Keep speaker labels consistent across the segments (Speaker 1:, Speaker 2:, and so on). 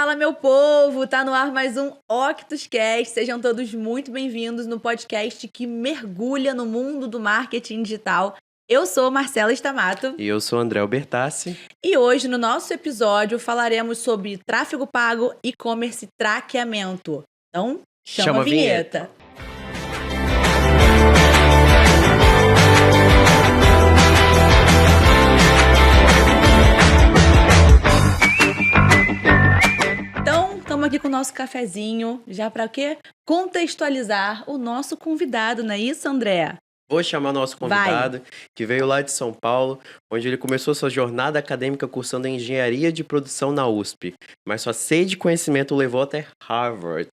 Speaker 1: Fala, meu povo! Tá no ar mais um OctusCast. Sejam todos muito bem-vindos no podcast que mergulha no mundo do marketing digital. Eu sou Marcela Stamato.
Speaker 2: E eu sou André Albertassi.
Speaker 1: E hoje, no nosso episódio, falaremos sobre tráfego pago, e-commerce e traqueamento. Então, chama a vinheta. Estamos aqui com o nosso cafezinho, já para quê? Contextualizar o nosso convidado, não é isso, André?
Speaker 2: Vou chamar nosso convidado, que veio lá de São Paulo, onde ele começou sua jornada acadêmica cursando Engenharia de Produção na USP, mas sua sede de conhecimento o levou até Harvard,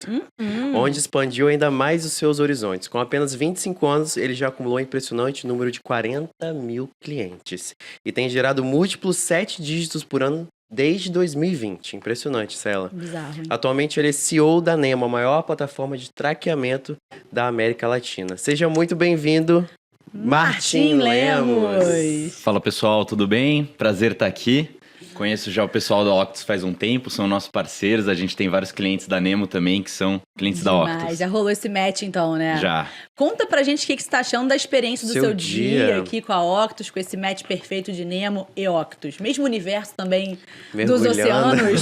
Speaker 2: onde expandiu ainda mais os seus horizontes. Com apenas 25 anos, ele já acumulou um impressionante número de 40 mil clientes e tem gerado múltiplos 7 dígitos por ano desde 2020. Impressionante, Cela.
Speaker 1: Bizarro.
Speaker 2: Atualmente ele é CEO da Nemo, a maior plataforma de traqueamento da América Latina. Seja muito bem-vindo, Martim Lemos.
Speaker 3: Fala, pessoal, tudo bem? Prazer estar aqui. Conheço já o pessoal da Octus faz um tempo, são nossos parceiros. A gente tem vários clientes da Nemo também, que são clientes da Octus.
Speaker 1: Já rolou esse match então, né?
Speaker 3: Já.
Speaker 1: Conta pra gente o que você tá achando da experiência do seu dia aqui com a Octus, com esse match perfeito de Nemo e Octus. Mesmo universo também dos oceanos.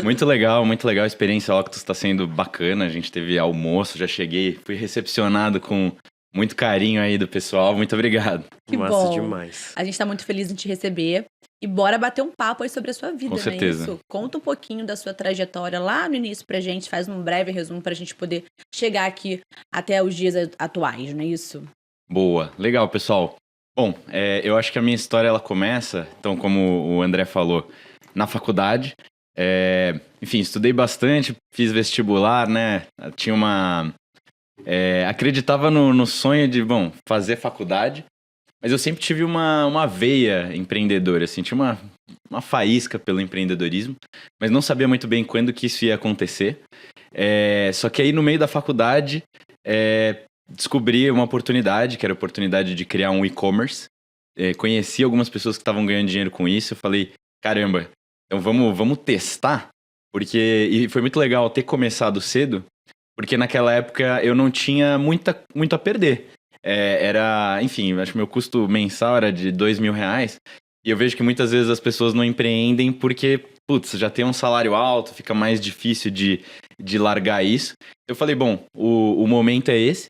Speaker 3: Muito legal a experiência. A Octus está sendo bacana. A gente teve almoço, já cheguei, fui recepcionado com muito carinho aí do pessoal. Muito obrigado.
Speaker 1: Que
Speaker 2: massa
Speaker 1: bom.
Speaker 2: Demais.
Speaker 1: A gente tá muito feliz em te receber. E bora bater um papo aí sobre a sua vida,
Speaker 3: Com certeza.
Speaker 1: Né? Isso? Conta um pouquinho da sua trajetória lá no início pra gente, faz um breve resumo pra gente poder chegar aqui até os dias atuais, não é isso?
Speaker 3: Boa, legal, pessoal. Bom, eu acho que a minha história ela começa, então, como o André falou, na faculdade. Enfim, estudei bastante, fiz vestibular, né? Tinha acreditava no sonho de, fazer faculdade. Mas eu sempre tive uma veia empreendedora, assim, tinha uma faísca pelo empreendedorismo, mas não sabia muito bem quando que isso ia acontecer. Só que aí no meio da faculdade, descobri uma oportunidade, que era a oportunidade de criar um e-commerce. Conheci algumas pessoas que estavam ganhando dinheiro com isso, eu falei, caramba, então vamos testar? E foi muito legal ter começado cedo, porque naquela época eu não tinha muito a perder. Enfim, acho que meu custo mensal era de R$2.000. E eu vejo que muitas vezes as pessoas não empreendem porque, já tem um salário alto, fica mais difícil de largar isso. Eu falei, o momento é esse.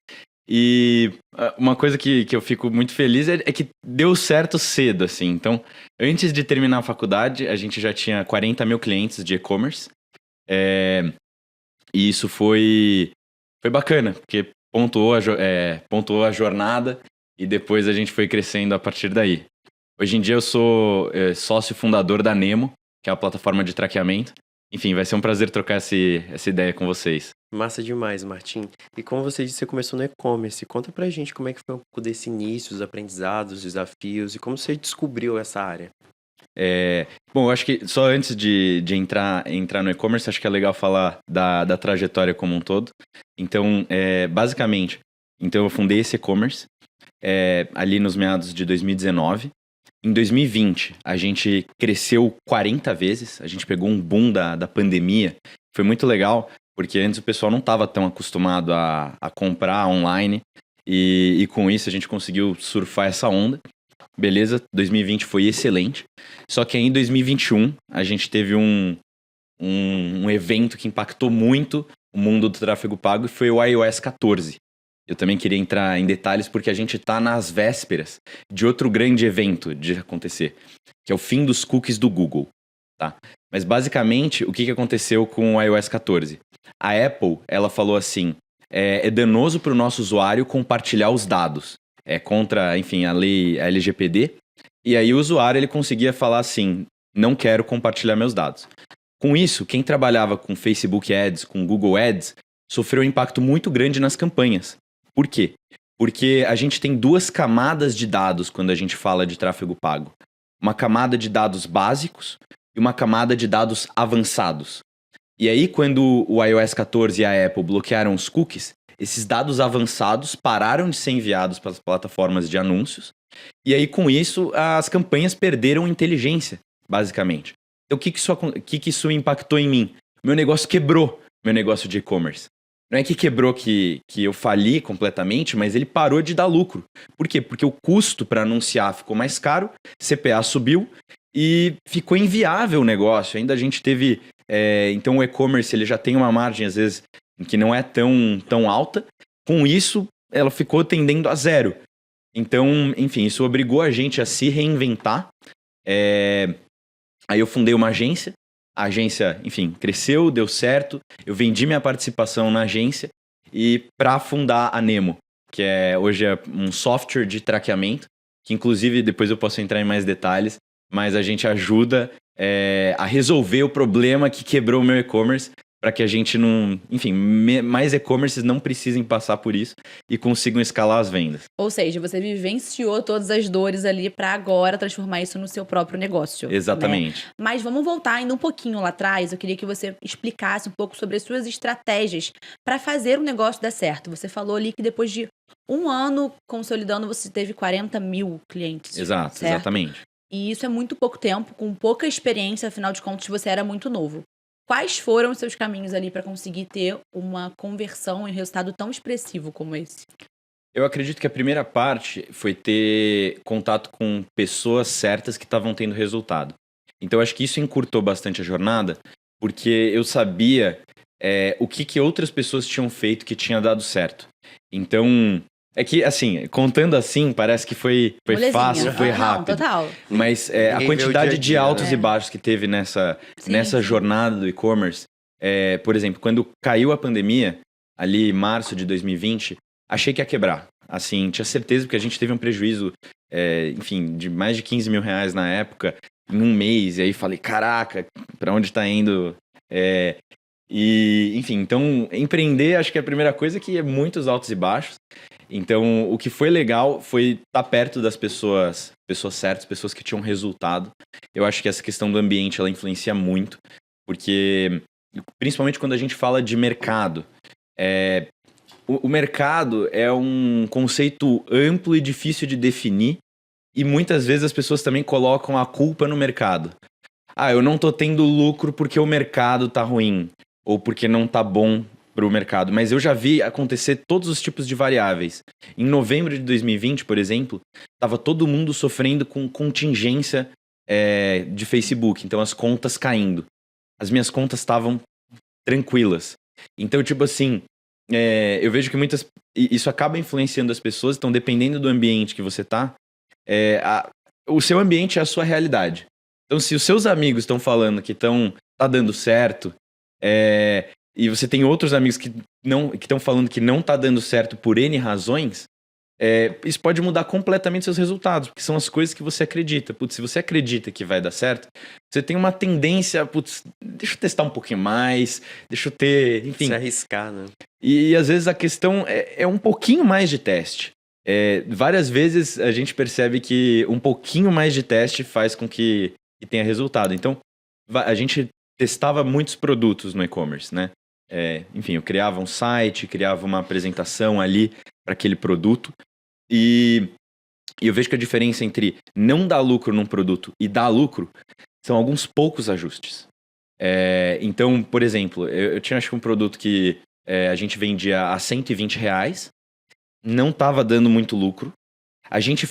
Speaker 3: E uma coisa que eu fico muito feliz é que deu certo cedo, assim. Então, antes de terminar a faculdade, a gente já tinha 40 mil clientes de e-commerce. E isso foi bacana, porque pontuou a jornada e depois a gente foi crescendo a partir daí. Hoje em dia eu sou sócio fundador da Nemo, que é a plataforma de traqueamento. Enfim, vai ser um prazer trocar essa ideia com vocês.
Speaker 2: Massa demais, Martim. E como você disse, você começou no e-commerce. Conta pra gente como é que foi um pouco desse início, os aprendizados, os desafios e como você descobriu essa área.
Speaker 3: Eu acho que só antes de entrar no e-commerce, acho que é legal falar da trajetória como um todo. Então, basicamente, eu fundei esse e-commerce ali nos meados de 2019. Em 2020, a gente cresceu 40 vezes. A gente pegou um boom da pandemia. Foi muito legal, porque antes o pessoal não estava tão acostumado a comprar online. E com isso a gente conseguiu surfar essa onda. Beleza, 2020 foi excelente. Só que aí em 2021 a gente teve um evento que impactou muito o mundo do tráfego pago e foi o iOS 14. Eu também queria entrar em detalhes porque a gente está nas vésperas de outro grande evento de acontecer, que é o fim dos cookies do Google. Tá? Mas basicamente, o que aconteceu com o iOS 14? A Apple, ela falou assim, é danoso para o nosso usuário compartilhar os dados. É contra, enfim, a lei LGPD. E aí o usuário ele conseguia falar assim, não quero compartilhar meus dados. Com isso, quem trabalhava com Facebook Ads, com Google Ads, sofreu um impacto muito grande nas campanhas. Por quê? Porque a gente tem duas camadas de dados quando a gente fala de tráfego pago. Uma camada de dados básicos e uma camada de dados avançados. E aí, quando o iOS 14 e a Apple bloquearam os cookies, esses dados avançados pararam de ser enviados para as plataformas de anúncios. E aí, com isso, as campanhas perderam inteligência, basicamente. Então, o que isso impactou em mim? Meu negócio quebrou, meu negócio de e-commerce. Não é que quebrou que eu fali completamente, mas ele parou de dar lucro. Por quê? Porque o custo para anunciar ficou mais caro, CPA subiu e ficou inviável o negócio. Ainda a gente teve... então o e-commerce ele já tem uma margem, às vezes, que não é tão alta. Com isso, ela ficou tendendo a zero. Então, enfim, isso obrigou a gente a se reinventar. Aí eu fundei uma agência. A agência, enfim, cresceu, deu certo. Eu vendi minha participação na agência e para fundar a Nemo, que hoje é um software de traqueamento, que inclusive depois eu posso entrar em mais detalhes, mas a gente ajuda a resolver o problema que quebrou o meu e-commerce para que a gente não, enfim, mais e-commerces não precisem passar por isso e consigam escalar as vendas.
Speaker 1: Ou seja, você vivenciou todas as dores ali para agora transformar isso no seu próprio negócio.
Speaker 3: Exatamente.
Speaker 1: Né? Mas vamos voltar ainda um pouquinho lá atrás. Eu queria que você explicasse um pouco sobre as suas estratégias para fazer o negócio dar certo. Você falou ali que depois de 1 ano consolidando, você teve 40 mil clientes.
Speaker 3: Exato,
Speaker 1: certo?
Speaker 3: Exatamente.
Speaker 1: E isso é muito pouco tempo, com pouca experiência, afinal de contas, você era muito novo. Quais foram os seus caminhos ali para conseguir ter uma conversão e um resultado tão expressivo como esse?
Speaker 3: Eu acredito que a primeira parte foi ter contato com pessoas certas que estavam tendo resultado. Então, acho que isso encurtou bastante a jornada, porque eu sabia o que outras pessoas tinham feito que tinha dado certo. Então, é que, assim, contando assim, parece que foi fácil, foi rápido.
Speaker 1: Não, total.
Speaker 3: Mas a quantidade de altos e baixos que teve nessa jornada do e-commerce, por exemplo, quando caiu a pandemia, ali em março de 2020, achei que ia quebrar. Assim, tinha certeza, porque a gente teve um prejuízo, enfim, de mais de 15 mil reais na época, em um mês. E aí falei, caraca, pra onde tá indo? Enfim, então, empreender, acho que é a primeira coisa que é muitos altos e baixos. Então, o que foi legal foi estar perto das pessoas certas, pessoas que tinham resultado. Eu acho que essa questão do ambiente, ela influencia muito, porque, principalmente quando a gente fala de mercado, o mercado é um conceito amplo e difícil de definir, e muitas vezes as pessoas também colocam a culpa no mercado. Eu não tô tendo lucro porque o mercado tá ruim, ou porque não tá bom para o mercado, mas eu já vi acontecer todos os tipos de variáveis. Em novembro de 2020, por exemplo, estava todo mundo sofrendo com contingência de Facebook, então as contas caindo. As minhas contas estavam tranquilas. Então, tipo assim, eu vejo que isso acaba influenciando as pessoas, então dependendo do ambiente que você tá, o seu ambiente é a sua realidade. Então, se os seus amigos estão falando que tá dando certo, e você tem outros amigos que estão falando que não tá dando certo por N razões, isso pode mudar completamente seus resultados, porque são as coisas que você acredita. Putz, se você acredita que vai dar certo, você tem uma tendência, deixa eu testar um pouquinho mais, deixa eu ter, enfim.
Speaker 2: Se arriscar, né?
Speaker 3: E às vezes a questão é um pouquinho mais de teste. Várias vezes a gente percebe que um pouquinho mais de teste faz com que tenha resultado. Então, a gente testava muitos produtos no e-commerce, né? Enfim, eu criava um site, criava uma apresentação ali para aquele produto e eu vejo que a diferença entre não dar lucro num produto e dar lucro são alguns poucos ajustes. Então, por exemplo, eu tinha acho que um produto que a gente vendia a R$120, não estava dando muito lucro. A gente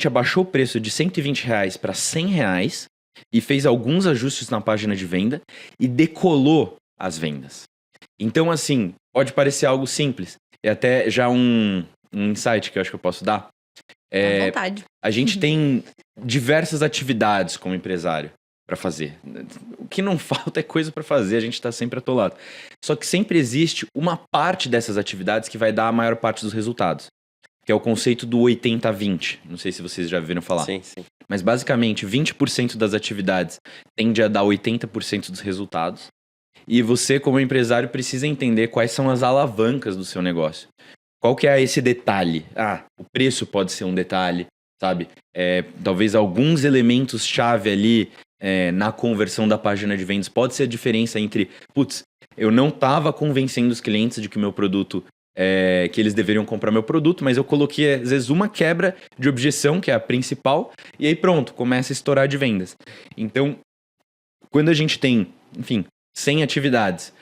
Speaker 3: abaixou o preço de R$120 para R$100 e fez alguns ajustes na página de venda e decolou as vendas. Então, assim, pode parecer algo simples. É até já um insight que eu acho que eu posso dar.
Speaker 1: À vontade.
Speaker 3: A gente tem diversas atividades como empresário para fazer. O que não falta é coisa para fazer, a gente está sempre atolado. Só que sempre existe uma parte dessas atividades que vai dar a maior parte dos resultados, que é o conceito do 80-20. Não sei se vocês já ouviram falar.
Speaker 2: Sim, sim.
Speaker 3: Mas basicamente, 20% das atividades tende a dar 80% dos resultados. E você, como empresário, precisa entender quais são as alavancas do seu negócio. Qual que é esse detalhe? O preço pode ser um detalhe, sabe? Talvez alguns elementos-chave ali na conversão da página de vendas pode ser a diferença entre, eu não estava convencendo os clientes de que o meu produto, que eles deveriam comprar meu produto, mas eu coloquei, às vezes, uma quebra de objeção, que é a principal, e aí pronto, começa a estourar de vendas. Então, quando a gente tem, enfim, 100 atividades,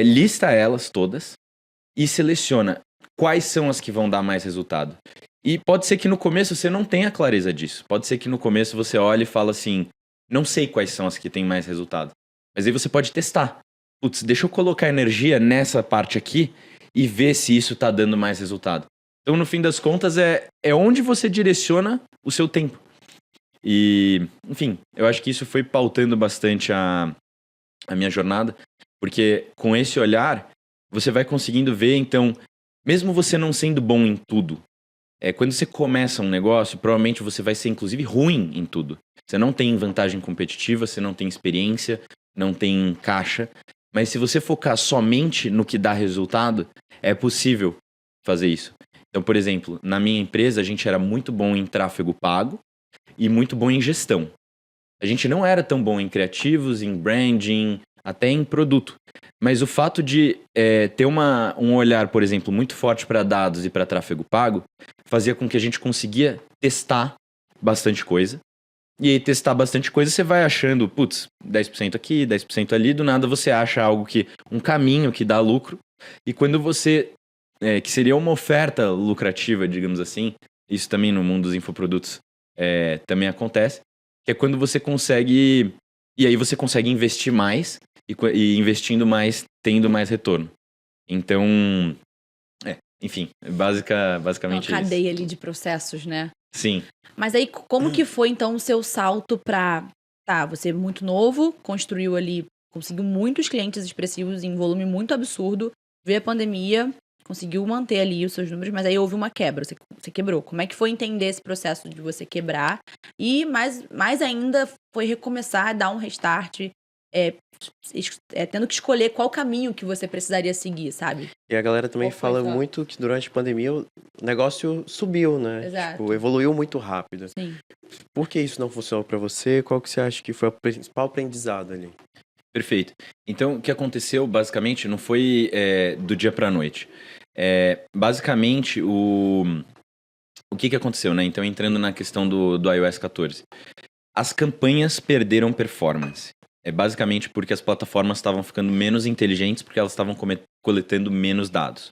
Speaker 3: lista elas todas e seleciona quais são as que vão dar mais resultado. E pode ser que no começo você não tenha clareza disso. Pode ser que no começo você olhe e fala assim, não sei quais são as que têm mais resultado. Mas aí você pode testar. Putz, deixa eu colocar energia nessa parte aqui e ver se isso tá dando mais resultado. Então, no fim das contas, é onde você direciona o seu tempo. E, enfim, eu acho que isso foi pautando bastante a minha jornada, porque com esse olhar, você vai conseguindo ver, então, mesmo você não sendo bom em tudo, quando você começa um negócio, provavelmente você vai ser, inclusive, ruim em tudo. Você não tem vantagem competitiva, você não tem experiência, não tem caixa, mas se você focar somente no que dá resultado, é possível fazer isso. Então, por exemplo, na minha empresa, a gente era muito bom em tráfego pago e muito bom em gestão. A gente não era tão bom em criativos, em branding, até em produto. Mas o fato de ter um olhar, por exemplo, muito forte para dados e para tráfego pago, fazia com que a gente conseguia testar bastante coisa. E aí, testar bastante coisa, você vai achando, putz, 10% aqui, 10% ali, do nada você acha algo um caminho que dá lucro. E quando você, que seria uma oferta lucrativa, digamos assim, isso também no mundo dos infoprodutos também acontece, que é quando você consegue, e aí você consegue investir mais, e investindo mais, tendo mais retorno. Então, enfim, basicamente
Speaker 1: uma cadeia ali de processos, né?
Speaker 3: Sim.
Speaker 1: Mas aí, como que foi, então, o seu salto pra... Tá, você é muito novo, construiu ali, conseguiu muitos clientes expressivos em volume muito absurdo, veio a pandemia, conseguiu manter ali os seus números, mas aí houve uma quebra, você quebrou. Como é que foi entender esse processo de você quebrar? E mais ainda, foi recomeçar, dar um restart, tendo que escolher qual caminho que você precisaria seguir, sabe?
Speaker 2: E a galera também fala muito que durante a pandemia o negócio subiu, né?
Speaker 1: Exato.
Speaker 2: Tipo, evoluiu muito rápido.
Speaker 1: Sim.
Speaker 2: Por que isso não funcionou pra você? Qual que você acha que foi o principal aprendizado ali?
Speaker 3: Perfeito. Então, o que aconteceu, basicamente, não foi do dia pra noite. Basicamente, o que aconteceu, né? Então, entrando na questão do iOS 14. As campanhas perderam performance. Basicamente porque as plataformas estavam ficando menos inteligentes porque elas estavam coletando menos dados.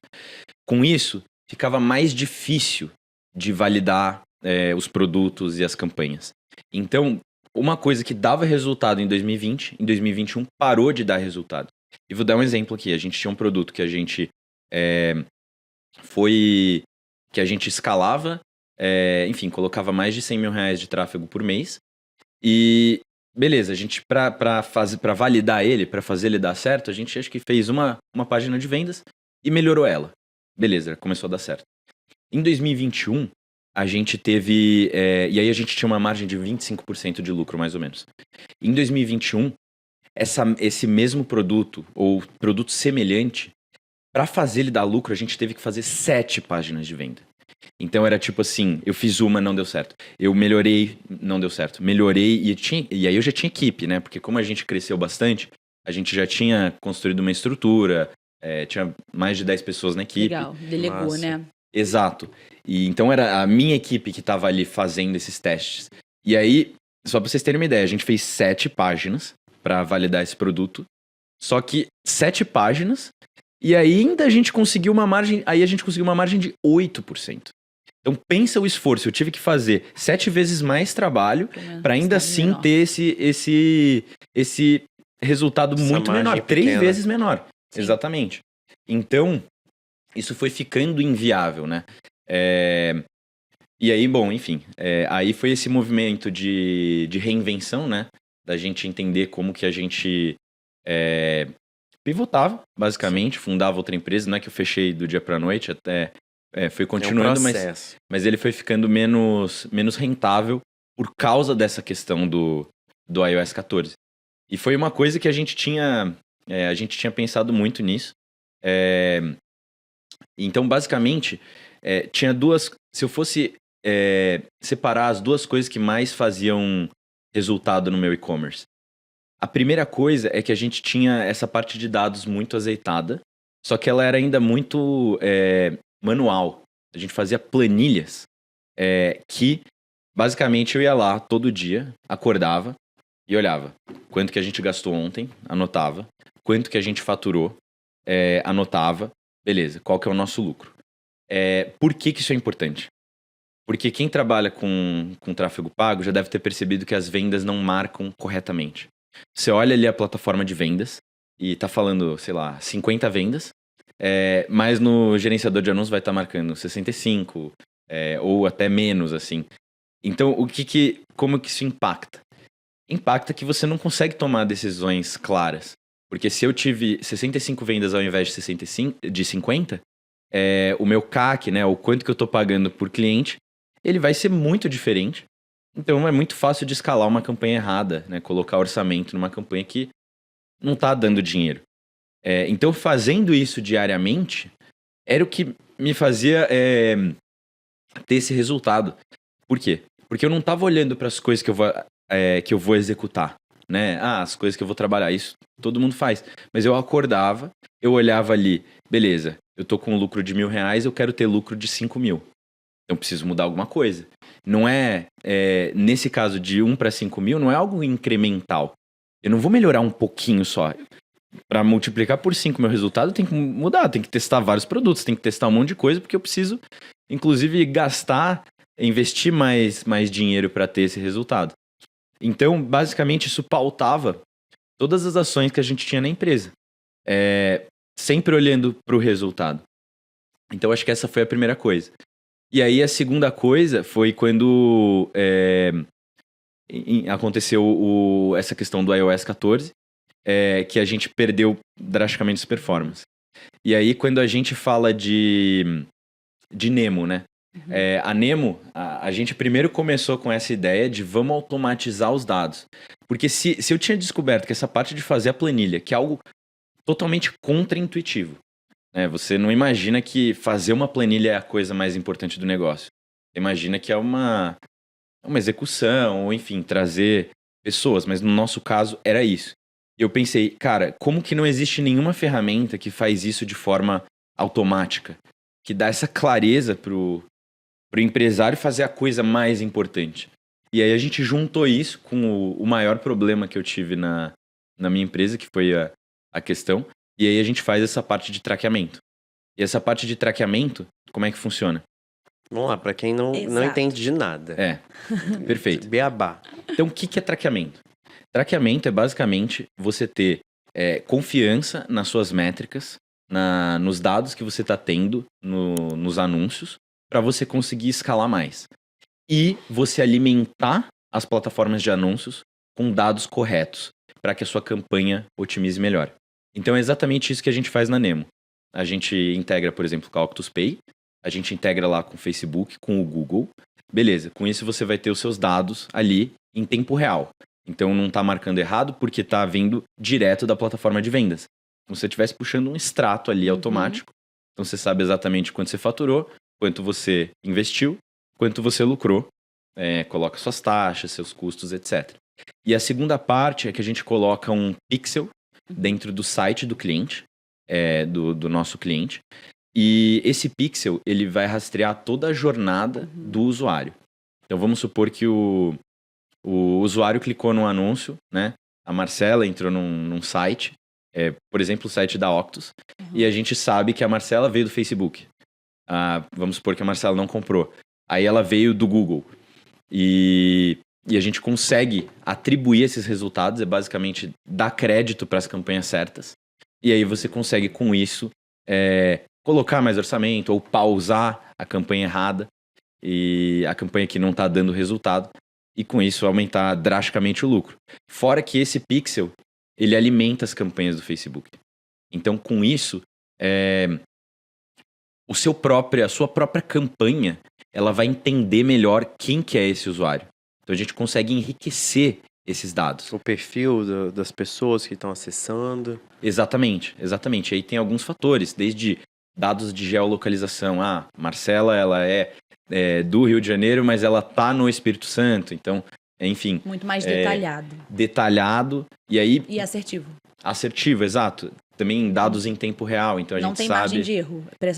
Speaker 3: Com isso, ficava mais difícil de validar os produtos e as campanhas. Então, uma coisa que dava resultado em 2020, em 2021 parou de dar resultado. E vou dar um exemplo aqui. A gente tinha um produto que a gente que a gente escalava, enfim, colocava mais de 100 mil reais de tráfego por mês. E beleza, a gente, pra validar ele, pra fazer ele dar certo, a gente acho que fez uma página de vendas e melhorou ela. Beleza, começou a dar certo. Em 2021, a gente teve... e aí a gente tinha uma margem de 25% de lucro, mais ou menos. Em 2021, esse mesmo produto, ou produto semelhante, pra fazer ele dar lucro, a gente teve que fazer 7 páginas de venda. Então era tipo assim, eu fiz uma, não deu certo. Eu melhorei, não deu certo. Melhorei e aí eu já tinha equipe, né? Porque como a gente cresceu bastante, a gente já tinha construído uma estrutura, tinha mais de 10 pessoas na equipe.
Speaker 1: Legal, delegou,
Speaker 2: Massa.
Speaker 1: né?
Speaker 3: Exato. E então era a minha equipe que estava ali fazendo esses testes. E aí, só pra vocês terem uma ideia, a gente fez 7 páginas para validar esse produto. Só que 7 páginas e ainda a gente conseguiu uma margem, de 8%. Então pensa o esforço, eu tive que fazer 7 vezes mais trabalho para ainda assim ter esse resultado muito menor, 3 vezes menor. Sim. Exatamente. Então, isso foi ficando inviável, né? E aí, bom, enfim, aí foi esse movimento de reinvenção, né? Da gente entender como que a gente pivotava, basicamente, fundava outra empresa, não é que eu fechei do dia pra noite, até foi continuando, mas ele foi ficando menos rentável por causa dessa questão do iOS 14. E foi uma coisa que a gente tinha pensado muito nisso. Então, basicamente, tinha duas... Se eu fosse separar as duas coisas que mais faziam resultado no meu e-commerce, a primeira coisa é que a gente tinha essa parte de dados muito azeitada, só que ela era ainda muito manual. A gente fazia planilhas que, basicamente, eu ia lá todo dia, acordava, e olhava quanto que a gente gastou ontem, anotava, quanto que a gente faturou, anotava, beleza, qual que é o nosso lucro. Por que isso é importante? Porque quem trabalha com tráfego pago já deve ter percebido que as vendas não marcam corretamente. Você olha ali a plataforma de vendas e tá falando, sei lá, 50 vendas, mas no gerenciador de anúncios vai estar marcando 65, ou até menos, assim. Então, como que isso impacta? Impacta que você não consegue tomar decisões claras. Porque se eu tive 65 vendas ao invés de 50, o meu CAC, né, o quanto que eu estou pagando por cliente, ele vai ser muito diferente. Então é muito fácil de escalar uma campanha errada, né, colocar orçamento numa campanha que não está dando dinheiro. Então fazendo isso diariamente, era o que me fazia ter esse resultado. Por quê? Porque eu não estava olhando para as coisas que eu vou executar, né? As coisas que eu vou trabalhar, isso todo mundo faz. Mas eu acordava, eu olhava ali, beleza, eu tô com um lucro de R$1.000, eu quero ter lucro de 5.000. Então preciso mudar alguma coisa. Não nesse caso de 1 para 5.000, não é algo incremental. Eu não vou melhorar um pouquinho só. Para multiplicar por 5 meu resultado, tem que mudar, tem que testar vários produtos, tem que testar um monte de coisa, porque eu preciso, inclusive, investir mais dinheiro para ter esse resultado. Então, basicamente, isso pautava todas as ações que a gente tinha na empresa. Sempre olhando para o resultado. Então, acho que essa foi a primeira coisa. E aí, a segunda coisa foi quando aconteceu essa questão do iOS 14, que a gente perdeu drasticamente as performances. E aí, quando a gente fala de Nemo, né? A Nemo, a gente primeiro começou com essa ideia de vamos automatizar os dados. Porque se eu tinha descoberto que essa parte de fazer a planilha, que é algo totalmente contraintuitivo, né? Você não imagina que fazer uma planilha é a coisa mais importante do negócio. Você imagina que é uma execução, ou enfim, trazer pessoas, mas no nosso caso era isso. E eu pensei, cara, como que não existe nenhuma ferramenta que faz isso de forma automática? Que dá essa clareza pro empresário fazer a coisa mais importante. E aí a gente juntou isso com o maior problema que eu tive na minha empresa, que foi a questão. E aí a gente faz essa parte de traqueamento. E essa parte de traqueamento, como é que funciona?
Speaker 2: Vamos lá, para quem não entende de nada.
Speaker 3: Perfeito.
Speaker 2: Beabá.
Speaker 3: Então, o que é traqueamento? Traqueamento é basicamente você ter confiança nas suas métricas, nos dados que você está tendo nos anúncios, para você conseguir escalar mais. E você alimentar as plataformas de anúncios com dados corretos, para que a sua campanha otimize melhor. Então é exatamente isso que a gente faz na Nemo. A gente integra, por exemplo, com a OctusPay, a gente integra lá com o Facebook, com o Google. Beleza, com isso você vai ter os seus dados ali em tempo real. Então não está marcando errado porque está vindo direto da plataforma de vendas. Como se você estivesse puxando um extrato ali automático. Então você sabe exatamente quanto você faturou, quanto você investiu, quanto você lucrou, coloca suas taxas, seus custos, etc. E a segunda parte é que a gente coloca um pixel dentro do site do cliente, do nosso cliente, e esse pixel ele vai rastrear toda a jornada do usuário. Então vamos supor que o usuário clicou num anúncio, né? A Marcela entrou num site, por exemplo, o site da Octus, e a gente sabe que a Marcela veio do Facebook. Vamos supor que a Marcela não comprou. Aí ela veio do Google. E a gente consegue atribuir esses resultados, basicamente dar crédito para as campanhas certas. E aí você consegue, com isso, colocar mais orçamento ou pausar a campanha errada e a campanha que não está dando resultado. E com isso aumentar drasticamente o lucro. Fora que esse pixel, ele alimenta as campanhas do Facebook. Então, com isso, a sua própria campanha, ela vai entender melhor quem que é esse usuário. Então a gente consegue enriquecer esses dados.
Speaker 2: O perfil das pessoas que estão acessando.
Speaker 3: Exatamente. Aí tem alguns fatores, desde dados de geolocalização. Marcela, ela é do Rio de Janeiro, mas ela tá no Espírito Santo. Então, enfim.
Speaker 1: Muito mais detalhado.
Speaker 3: Detalhado. E aí...
Speaker 1: E assertivo.
Speaker 3: Assertivo, exato. Também dados em tempo real. Então a gente sabe...
Speaker 1: Não tem margem de erro para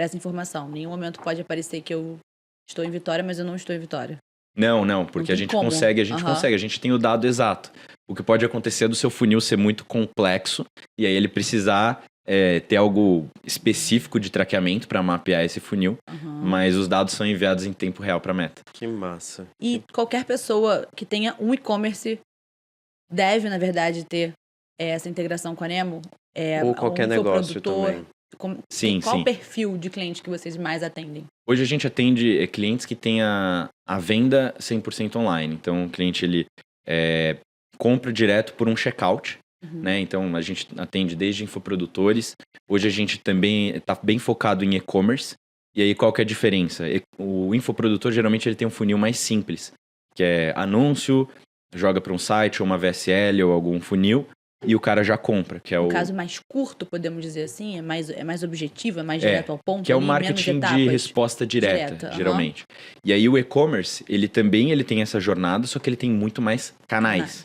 Speaker 1: essa informação. Em nenhum momento pode aparecer que eu estou em Vitória, mas eu não estou em Vitória.
Speaker 3: Não, porque a gente consegue, a gente tem o dado exato. O que pode acontecer é do seu funil ser muito complexo e aí ele precisar ter algo específico de traqueamento para mapear esse funil, mas os dados são enviados em tempo real para a Meta.
Speaker 2: Que massa.
Speaker 1: E qualquer pessoa que tenha um e-commerce deve, na verdade, ter essa integração com a Nemo?
Speaker 2: Ou qualquer negócio também.
Speaker 1: Qual o perfil de cliente que vocês mais atendem?
Speaker 3: Hoje a gente atende clientes que têm a venda 100% online. Então, o cliente ele compra direto por um checkout. Né? Então, a gente atende desde infoprodutores. Hoje a gente também está bem focado em e-commerce. E aí, qual que é a diferença? O infoprodutor, geralmente, ele tem um funil mais simples, que é anúncio, joga para um site ou uma VSL ou algum funil, e o cara já compra, que é o
Speaker 1: caso mais curto, podemos dizer assim, é mais objetivo, é mais direto ao ponto.
Speaker 3: Que é o marketing de resposta direta, geralmente. E aí o e-commerce, ele tem essa jornada, só que ele tem muito mais canais.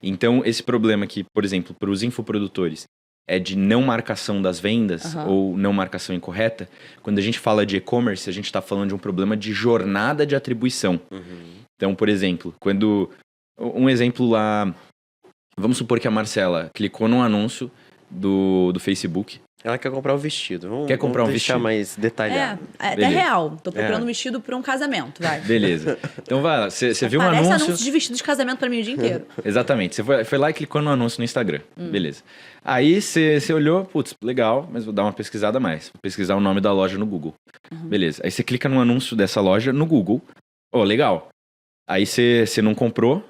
Speaker 3: Então, esse problema que, por exemplo, para os infoprodutores, é de não marcação das vendas ou não marcação incorreta, quando a gente fala de e-commerce, a gente está falando de um problema de jornada de atribuição. Então, por exemplo, um exemplo lá... Vamos supor que a Marcela clicou num anúncio do Facebook.
Speaker 2: Ela quer comprar um vestido.
Speaker 3: Quer comprar um
Speaker 2: deixar
Speaker 3: vestido
Speaker 2: mais detalhado.
Speaker 1: É real. Tô procurando um vestido para um casamento, vai.
Speaker 3: Beleza. Então vai lá, você viu um anúncio...
Speaker 1: Parece anúncio de vestido de casamento para mim o dia inteiro.
Speaker 3: Exatamente. Você foi lá e clicou no anúncio no Instagram. Beleza. Aí você olhou, putz, legal, mas vou dar uma pesquisada a mais. Vou pesquisar o nome da loja no Google. Beleza. Aí você clica no anúncio dessa loja no Google. Legal. Aí você não comprou,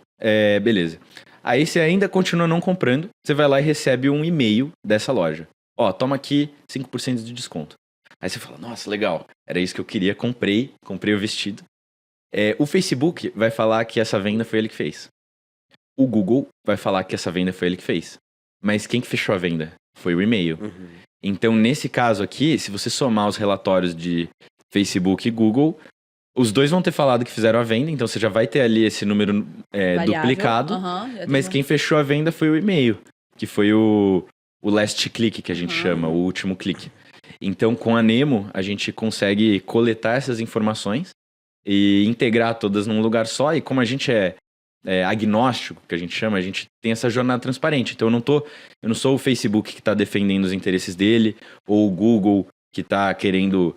Speaker 3: beleza. Aí você ainda continua não comprando, você vai lá e recebe um e-mail dessa loja. Toma aqui 5% de desconto. Aí você fala, nossa, legal, era isso que eu queria, comprei o vestido. O Facebook vai falar que essa venda foi ele que fez. O Google vai falar que essa venda foi ele que fez. Mas quem que fechou a venda? Foi o e-mail. Então, nesse caso aqui, se você somar os relatórios de Facebook e Google... Os dois vão ter falado que fizeram a venda, então você já vai ter ali esse número duplicado. Mas quem fechou a venda foi o e-mail, que foi o last click, que a gente chama, o último clique. Então, com a Nemo, a gente consegue coletar essas informações e integrar todas num lugar só. E como a gente é agnóstico, que a gente chama, a gente tem essa jornada transparente. Então, eu não sou o Facebook que está defendendo os interesses dele, ou o Google que está querendo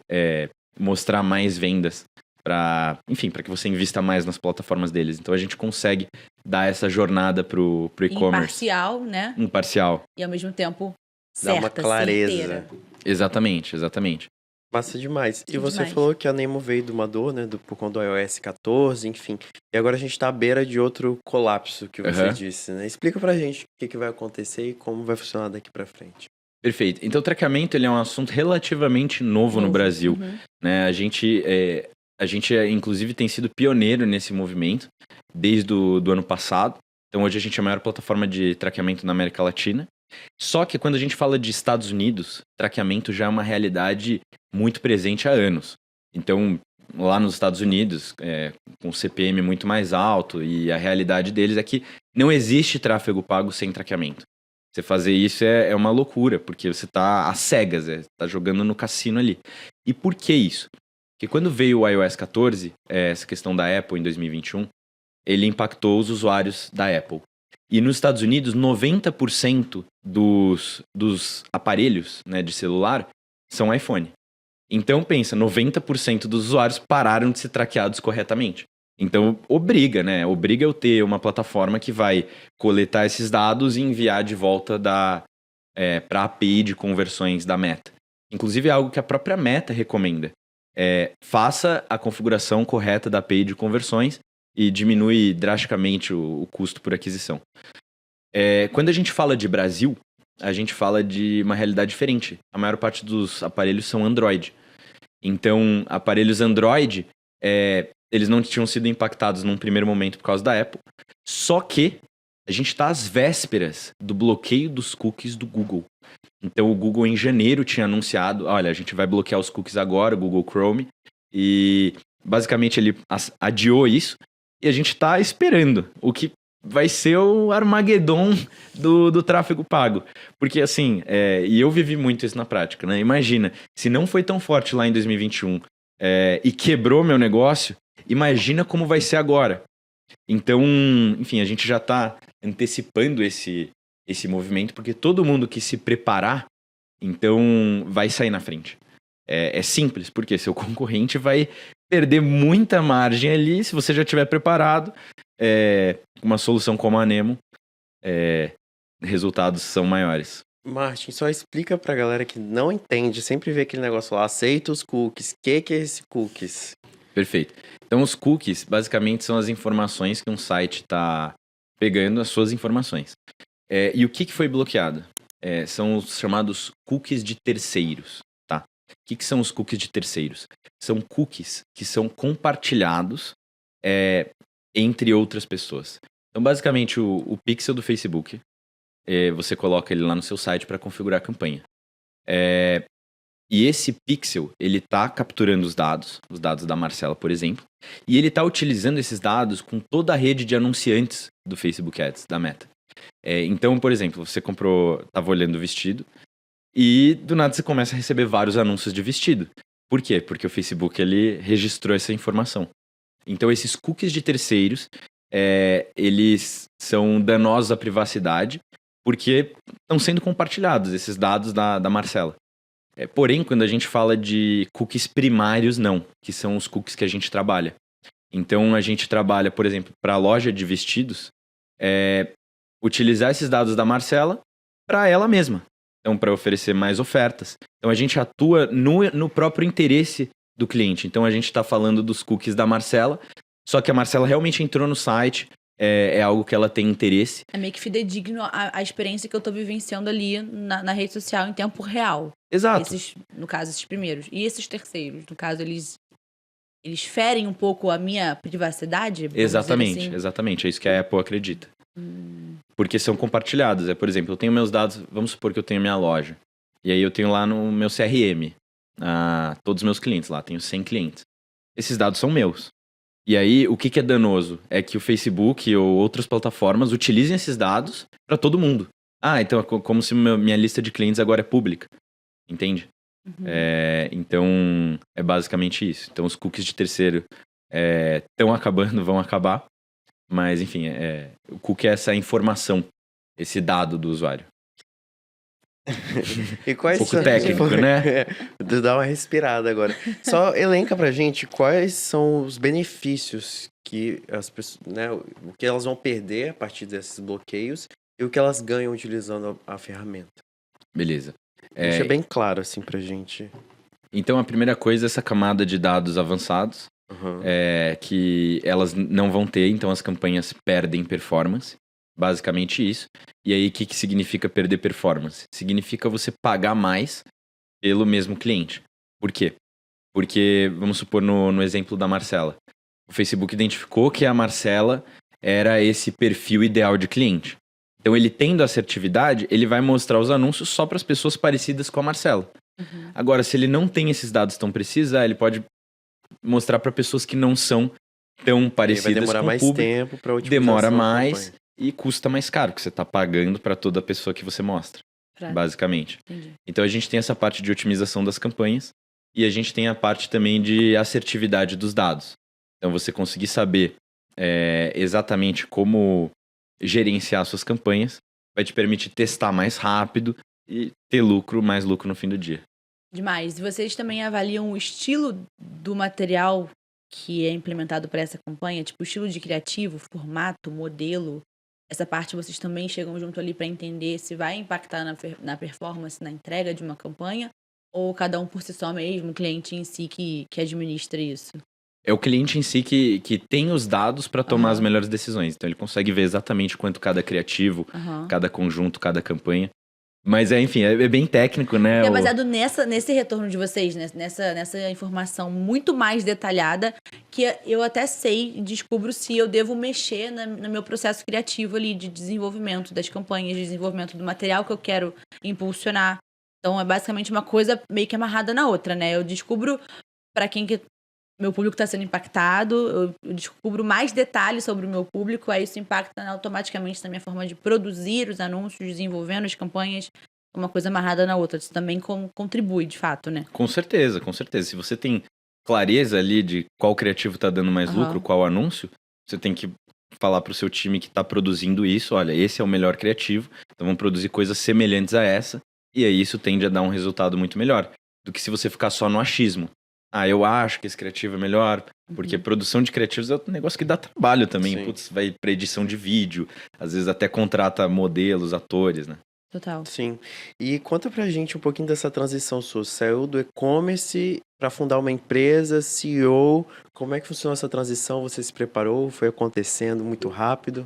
Speaker 3: mostrar mais vendas. Para que você invista mais nas plataformas deles. Então a gente consegue dar essa jornada pro e-commerce.
Speaker 1: Imparcial, né?
Speaker 3: Imparcial.
Speaker 1: E ao mesmo tempo
Speaker 2: certa, dá uma clareza.
Speaker 1: Certeira.
Speaker 3: Exatamente.
Speaker 2: Massa demais. E você falou que a Nemo veio de uma dor, né? Por conta do iOS 14, enfim. E agora a gente tá à beira de outro colapso que você disse, né? Explica pra gente o que vai acontecer e como vai funcionar daqui pra frente.
Speaker 3: Perfeito. Então o traqueamento ele é um assunto relativamente novo no Brasil. Né? A gente, inclusive, tem sido pioneiro nesse movimento desde do ano passado. Então, hoje a gente é a maior plataforma de traqueamento na América Latina. Só que quando a gente fala de Estados Unidos, traqueamento já é uma realidade muito presente há anos. Então, lá nos Estados Unidos, com o CPM muito mais alto, e a realidade deles é que não existe tráfego pago sem traqueamento. Você fazer isso é uma loucura, porque você está às cegas, está jogando no cassino ali. E por que isso? Porque quando veio o iOS 14, essa questão da Apple em 2021, ele impactou os usuários da Apple. E nos Estados Unidos, 90% dos aparelhos, né, de celular são iPhone. Então pensa, 90% dos usuários pararam de ser traqueados corretamente. Então obriga eu ter uma plataforma que vai coletar esses dados e enviar de volta para a API de conversões da Meta. Inclusive é algo que a própria Meta recomenda. Faça a configuração correta da API de conversões e diminui drasticamente o custo por aquisição. Quando a gente fala de Brasil, a gente fala de uma realidade diferente. A maior parte dos aparelhos são Android. Então, aparelhos Android, eles não tinham sido impactados num primeiro momento por causa da Apple. Só que a gente está às vésperas do bloqueio dos cookies do Google. Então, o Google, em janeiro, tinha anunciado, olha, a gente vai bloquear os cookies agora, o Google Chrome. E, basicamente, ele adiou isso. E a gente está esperando o que vai ser o Armagedon do tráfego pago. Porque, assim, e eu vivi muito isso na prática, né? Imagina, se não foi tão forte lá em 2021 e quebrou meu negócio, Imagina como vai ser agora. Então, enfim, a gente já está antecipando esse movimento, porque todo mundo que se preparar, então vai sair na frente. É simples, porque seu concorrente vai perder muita margem ali se você já estiver preparado. Uma solução como a Nemo, resultados são maiores.
Speaker 2: Martin, só explica pra galera que não entende, sempre vê aquele negócio lá, aceita os cookies. O que é esse cookies?
Speaker 3: Perfeito. Então, os cookies, basicamente, são as informações que um site está pegando, as suas informações. E o que foi bloqueado? São os chamados cookies de terceiros, tá? O que são os cookies de terceiros? São cookies que são compartilhados entre outras pessoas. Então, basicamente, o pixel do Facebook, você coloca ele lá no seu site para configurar a campanha. E esse pixel, ele está capturando os dados da Marcela, por exemplo, e ele está utilizando esses dados com toda a rede de anunciantes do Facebook Ads, da Meta. Então, por exemplo, você estava olhando o vestido, e do nada você começa a receber vários anúncios de vestido. Por quê? Porque o Facebook, ele registrou essa informação. Então, esses cookies de terceiros, eles são danosos à privacidade, porque estão sendo compartilhados esses dados da Marcela. Porém, quando a gente fala de cookies primários, não, que são os cookies que a gente trabalha. Então, a gente trabalha, por exemplo, para a loja de vestidos, utilizar esses dados da Marcela para ela mesma. Então, para oferecer mais ofertas. Então, a gente atua no próprio interesse do cliente. Então, a gente está falando dos cookies da Marcela, só que a Marcela realmente entrou no site, é algo que ela tem interesse.
Speaker 1: É meio que fidedigno a experiência que eu tô vivenciando ali na rede social em tempo real.
Speaker 3: Exato.
Speaker 1: No caso, esses primeiros. E esses terceiros, no caso, eles ferem um pouco a minha privacidade?
Speaker 3: Exatamente,
Speaker 1: assim?
Speaker 3: exatamente. É isso que a Apple acredita. Porque são compartilhados. Por exemplo, eu tenho meus dados, vamos supor que eu tenho minha loja. E aí eu tenho lá no meu CRM, todos os meus clientes lá, tenho 100 clientes. Esses dados são meus. E aí, o que é danoso? É que o Facebook ou outras plataformas utilizem esses dados para todo mundo. Então é como se minha lista de clientes agora é pública. Entende?
Speaker 1: Uhum.
Speaker 3: Então, é basicamente isso. Então, os cookies de terceiro estão acabando, vão acabar. Mas, enfim, o cookie é essa informação, esse dado do usuário.
Speaker 2: E quais
Speaker 3: um pouco técnico, né?
Speaker 2: Dá uma respirada agora. Só elenca pra gente quais são os benefícios que as pessoas, né, o que elas vão perder a partir desses bloqueios e o que elas ganham utilizando a ferramenta.
Speaker 3: Beleza.
Speaker 2: Deixa bem claro assim pra gente.
Speaker 3: Então, a primeira coisa é essa camada de dados avançados, que elas não vão ter, então as campanhas perdem performance. Basicamente isso. E aí, o que significa perder performance? Significa você pagar mais pelo mesmo cliente. Por quê? Porque, vamos supor no exemplo da Marcela. O Facebook identificou que a Marcela era esse perfil ideal de cliente. Então, ele tendo assertividade, ele vai mostrar os anúncios só para as pessoas parecidas com a Marcela. Uhum. Agora, se ele não tem esses dados tão precisos, ele pode mostrar para pessoas que não são tão parecidas com o público. Vai demorar mais
Speaker 2: tempo para otimizar.
Speaker 3: Demora mais e custa mais caro, que você está pagando para toda pessoa que você mostra, basicamente.
Speaker 1: Entendi.
Speaker 3: Então, a gente tem essa parte de otimização das campanhas e a gente tem a parte também de assertividade dos dados. Então, você conseguir saber exatamente como gerenciar suas campanhas vai te permitir testar mais rápido e ter mais lucro no fim do dia.
Speaker 1: Demais. E vocês também avaliam o estilo do material que é implementado para essa campanha? Tipo, o estilo de criativo, formato, modelo? Essa parte vocês também chegam junto ali para entender se vai impactar na performance, na entrega de uma campanha? Ou cada um por si só mesmo, o cliente em si que administra isso?
Speaker 3: É o cliente em si que tem os dados para tomar as melhores decisões. Então, ele consegue ver exatamente quanto cada criativo, cada conjunto, cada campanha. Mas, enfim, é bem técnico, né?
Speaker 1: É baseado nesse retorno de vocês, né? nessa informação muito mais detalhada, que eu até sei e descubro se eu devo mexer no meu processo criativo ali de desenvolvimento das campanhas, de desenvolvimento do material que eu quero impulsionar. Então, é basicamente uma coisa meio que amarrada na outra, né? Eu descubro para quem que meu público está sendo impactado, eu descubro mais detalhes sobre o meu público, aí isso impacta automaticamente na minha forma de produzir os anúncios, desenvolvendo as campanhas, uma coisa amarrada na outra. Isso também contribui, de fato, né?
Speaker 3: Com certeza, com certeza. Se você tem clareza ali de qual criativo tá dando mais
Speaker 1: Aham.
Speaker 3: lucro, qual anúncio, você tem que falar pro seu time que tá produzindo isso, olha, esse é o melhor criativo, então vamos produzir coisas semelhantes a essa, e aí isso tende a dar um resultado muito melhor, do que se você ficar só no achismo. Ah, eu acho que esse criativo é melhor, porque produção de criativos é um negócio que dá trabalho também.
Speaker 2: Sim.
Speaker 3: Putz, vai pra edição de vídeo, às vezes até contrata modelos, atores, né?
Speaker 1: Total.
Speaker 2: Sim. E conta pra gente um pouquinho dessa transição sua. Saiu do e-commerce para fundar uma empresa, CEO. Como é que funcionou essa transição? Você se preparou? Foi acontecendo muito rápido?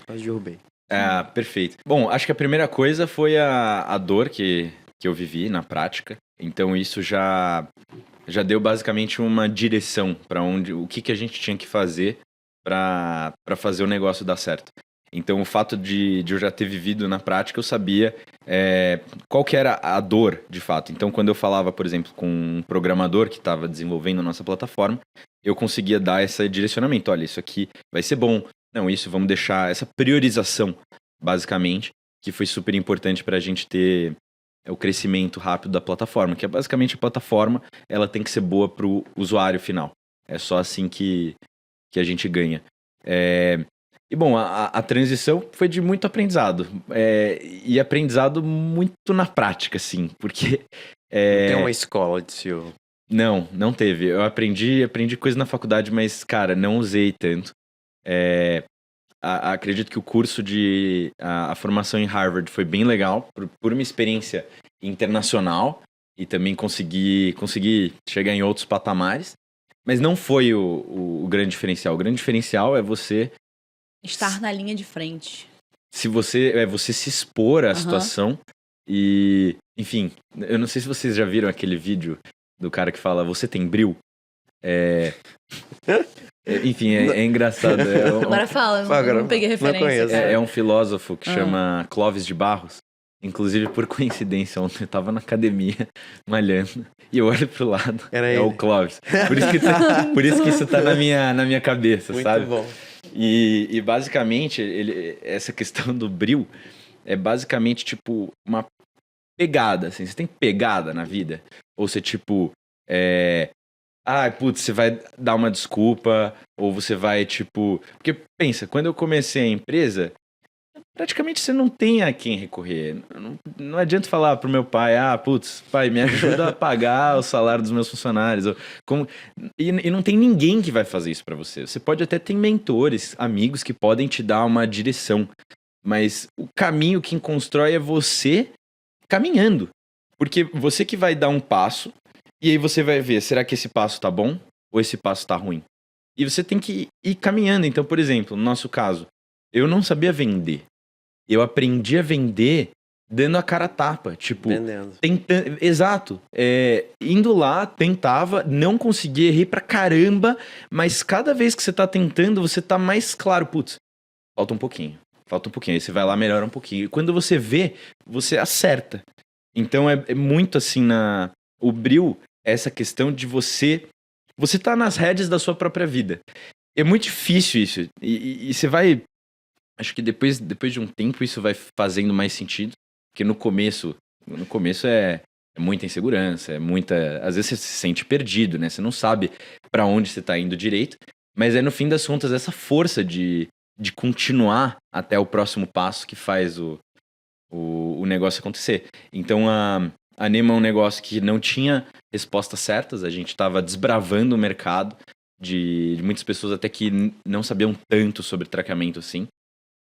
Speaker 2: Quase derrubei.
Speaker 3: Ah, perfeito. Bom, acho que a primeira coisa foi a dor que eu vivi na prática. Então isso já deu basicamente uma direção para o que a gente tinha que fazer para fazer o negócio dar certo. Então o fato de eu já ter vivido na prática, eu sabia qual que era a dor de fato. Então quando eu falava, por exemplo, com um programador que estava desenvolvendo a nossa plataforma, eu conseguia dar esse direcionamento. Olha, isso aqui vai ser bom. Não, isso vamos deixar essa priorização, basicamente, que foi super importante para a gente ter o crescimento rápido da plataforma, que é basicamente a plataforma, ela tem que ser boa para o usuário final. É só assim que a gente ganha. E bom, a transição foi de muito aprendizado. E aprendizado muito na prática, assim, porque...
Speaker 2: Tem uma escola de CEO.
Speaker 3: Não teve. Eu aprendi coisa na faculdade, mas, cara, não usei tanto. Acredito que o curso a formação em Harvard foi bem legal, por uma experiência internacional e também consegui chegar em outros patamares, mas não foi o grande diferencial. O grande diferencial é você
Speaker 1: Estar na linha de frente.
Speaker 3: você se expor à situação e, enfim, eu não sei se vocês já viram aquele vídeo do cara que fala, você tem bril? Enfim, é engraçado.
Speaker 1: Agora fala, não peguei referência.
Speaker 2: conheço.
Speaker 3: É um filósofo que chama Clóvis de Barros. Inclusive, por coincidência, ontem eu tava na academia malhando e eu olho pro lado,
Speaker 2: Era
Speaker 3: é
Speaker 2: ele.
Speaker 3: o Clóvis. Por isso que isso tá na minha cabeça,
Speaker 2: Muito
Speaker 3: sabe?
Speaker 2: bom.
Speaker 3: E basicamente, essa questão do bril é basicamente tipo uma pegada, assim. Você tem pegada na vida? Ou você tipo, putz, você vai dar uma desculpa, ou você vai, tipo... Porque, pensa, quando eu comecei a empresa, praticamente você não tem a quem recorrer. Não adianta falar pro meu pai, putz, pai, me ajuda a pagar o salário dos meus funcionários. E não tem ninguém que vai fazer isso pra você. Você pode até ter mentores, amigos que podem te dar uma direção, mas o caminho quem constrói é você caminhando. Porque você que vai dar um passo, e aí você vai ver, será que esse passo tá bom ou esse passo tá ruim? E você tem que ir caminhando. Então, por exemplo, no nosso caso, eu não sabia vender. Eu aprendi a vender dando a cara a tapa. Tipo,
Speaker 2: Vendendo.
Speaker 3: Exato. Indo lá, tentava, não conseguia, errei pra caramba, mas cada vez que você tá tentando, você tá mais claro. Putz, falta um pouquinho. Aí você vai lá, melhora um pouquinho. E quando você vê, você acerta. Então é muito assim o bril, essa questão de você tá nas rédeas da sua própria vida. É muito difícil isso. E você vai... Acho que depois de um tempo isso vai fazendo mais sentido. Porque no começo é muita insegurança, às vezes você se sente perdido, né? Você não sabe pra onde você tá indo direito. Mas no fim das contas, essa força de continuar até o próximo passo que faz o negócio acontecer. Então a Nemo é um negócio que não tinha respostas certas, a gente estava desbravando o mercado de muitas pessoas até que não sabiam tanto sobre traqueamento assim.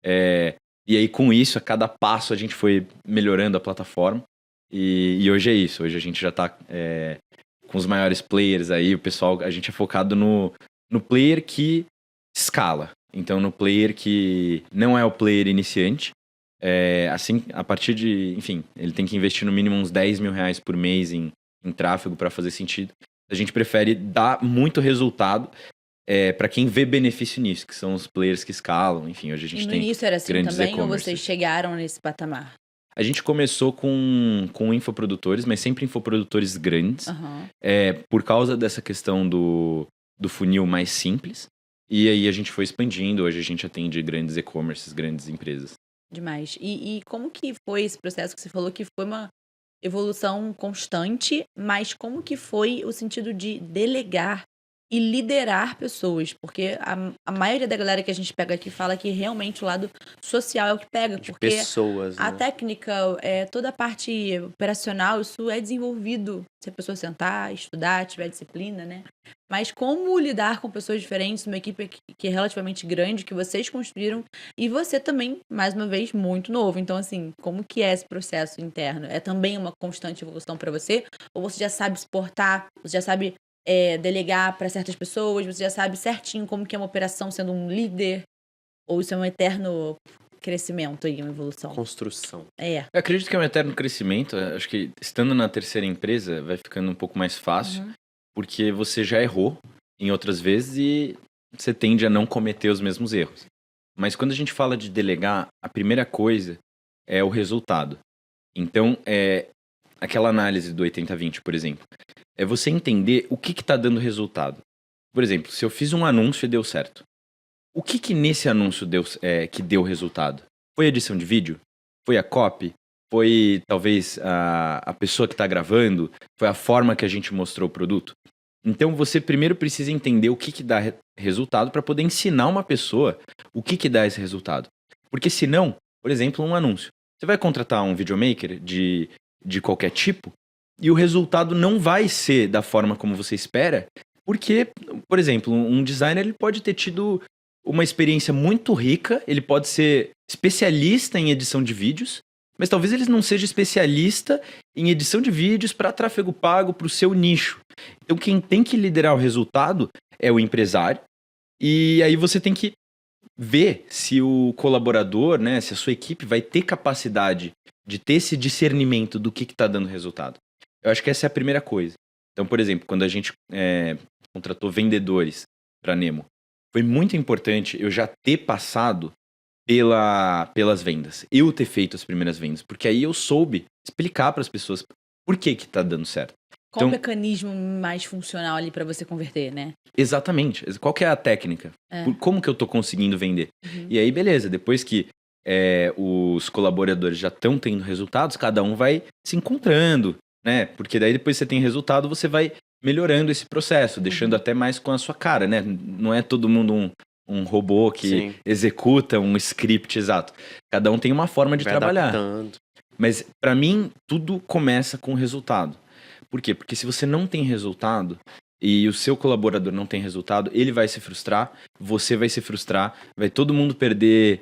Speaker 3: E aí com isso, a cada passo a gente foi melhorando a plataforma e hoje é isso, hoje a gente já está com os maiores players aí, o pessoal, a gente é focado no player que escala, então no player que não é o player iniciante, assim, a partir de, enfim, ele tem que investir no mínimo uns 10 mil reais por mês em tráfego para fazer sentido. A gente prefere dar muito resultado para quem vê benefício nisso, que são os players que escalam, enfim, hoje a gente tem.
Speaker 1: E no início era assim
Speaker 3: grandes
Speaker 1: também, ou
Speaker 3: e-commerces.
Speaker 1: vocês chegaram nesse patamar?
Speaker 3: A gente começou com infoprodutores, mas sempre infoprodutores grandes, por causa dessa questão do funil mais simples. E aí a gente foi expandindo, hoje a gente atende grandes e-commerces, grandes empresas.
Speaker 1: Demais. E como que foi esse processo que você falou que foi evolução constante, mas como que foi o sentido de delegar e liderar pessoas? Porque a maioria da galera que a gente pega aqui fala que realmente o lado social é o que pega,
Speaker 2: De
Speaker 1: porque
Speaker 2: pessoas,
Speaker 1: a
Speaker 2: né?
Speaker 1: técnica, toda a parte operacional, isso é desenvolvido se a pessoa sentar, estudar, tiver disciplina, né? Mas como lidar com pessoas diferentes, uma equipe que é relativamente grande, que vocês construíram, e você também, mais uma vez, muito novo. Então, assim, como que é esse processo interno? É também uma constante evolução para você? Ou você já sabe exportar, você já sabe delegar para certas pessoas, você já sabe certinho como que é uma operação sendo um líder? Ou isso é um eterno crescimento aí, uma evolução?
Speaker 2: Construção.
Speaker 1: É.
Speaker 3: Eu acredito que é um eterno crescimento. Acho que estando na terceira empresa vai ficando um pouco mais fácil, porque você já errou em outras vezes e você tende a não cometer os mesmos erros. Mas quando a gente fala de delegar, a primeira coisa é o resultado. Então, aquela análise do 80-20, por exemplo, é você entender o que está dando resultado. Por exemplo, se eu fiz um anúncio e deu certo, o que nesse anúncio que deu resultado? Foi a edição de vídeo? Foi a copy? Foi talvez a pessoa que está gravando? Foi a forma que a gente mostrou o produto? Então você primeiro precisa entender o que dá resultado para poder ensinar uma pessoa o que dá esse resultado. Porque senão, por exemplo, um anúncio. Você vai contratar um videomaker de qualquer tipo e o resultado não vai ser da forma como você espera, porque, por exemplo, um designer ele pode ter tido uma experiência muito rica, ele pode ser especialista em edição de vídeos, mas talvez ele não seja especialista em edição de vídeos para tráfego pago, para o seu nicho. Então quem tem que liderar o resultado é o empresário, e aí você tem que ver se o colaborador, né, se a sua equipe vai ter capacidade de ter esse discernimento do que está dando resultado. Eu acho que essa é a primeira coisa. Então, por exemplo, quando a gente contratou vendedores para Nemo, foi muito importante eu já ter passado pelas vendas. Eu ter feito as primeiras vendas. Porque aí eu soube explicar para as pessoas por que está dando certo.
Speaker 1: Qual o
Speaker 3: Então,
Speaker 1: mecanismo mais funcional ali para você converter, né?
Speaker 3: exatamente. Qual que é a técnica? Como que eu tô conseguindo vender? E aí, beleza. Depois que os colaboradores já estão tendo resultados, cada um vai se encontrando, né? Porque daí depois que você tem resultado, você vai melhorando esse processo, deixando até mais com a sua cara, né? Não é todo mundo um robô que
Speaker 2: Sim.
Speaker 3: executa um script exato. Cada um tem uma forma de
Speaker 2: Vai
Speaker 3: trabalhar.
Speaker 2: adaptando.
Speaker 3: Mas pra mim, tudo começa com resultado. Por quê? Porque se você não tem resultado e o seu colaborador não tem resultado, ele vai se frustrar, você vai se frustrar, vai todo mundo perder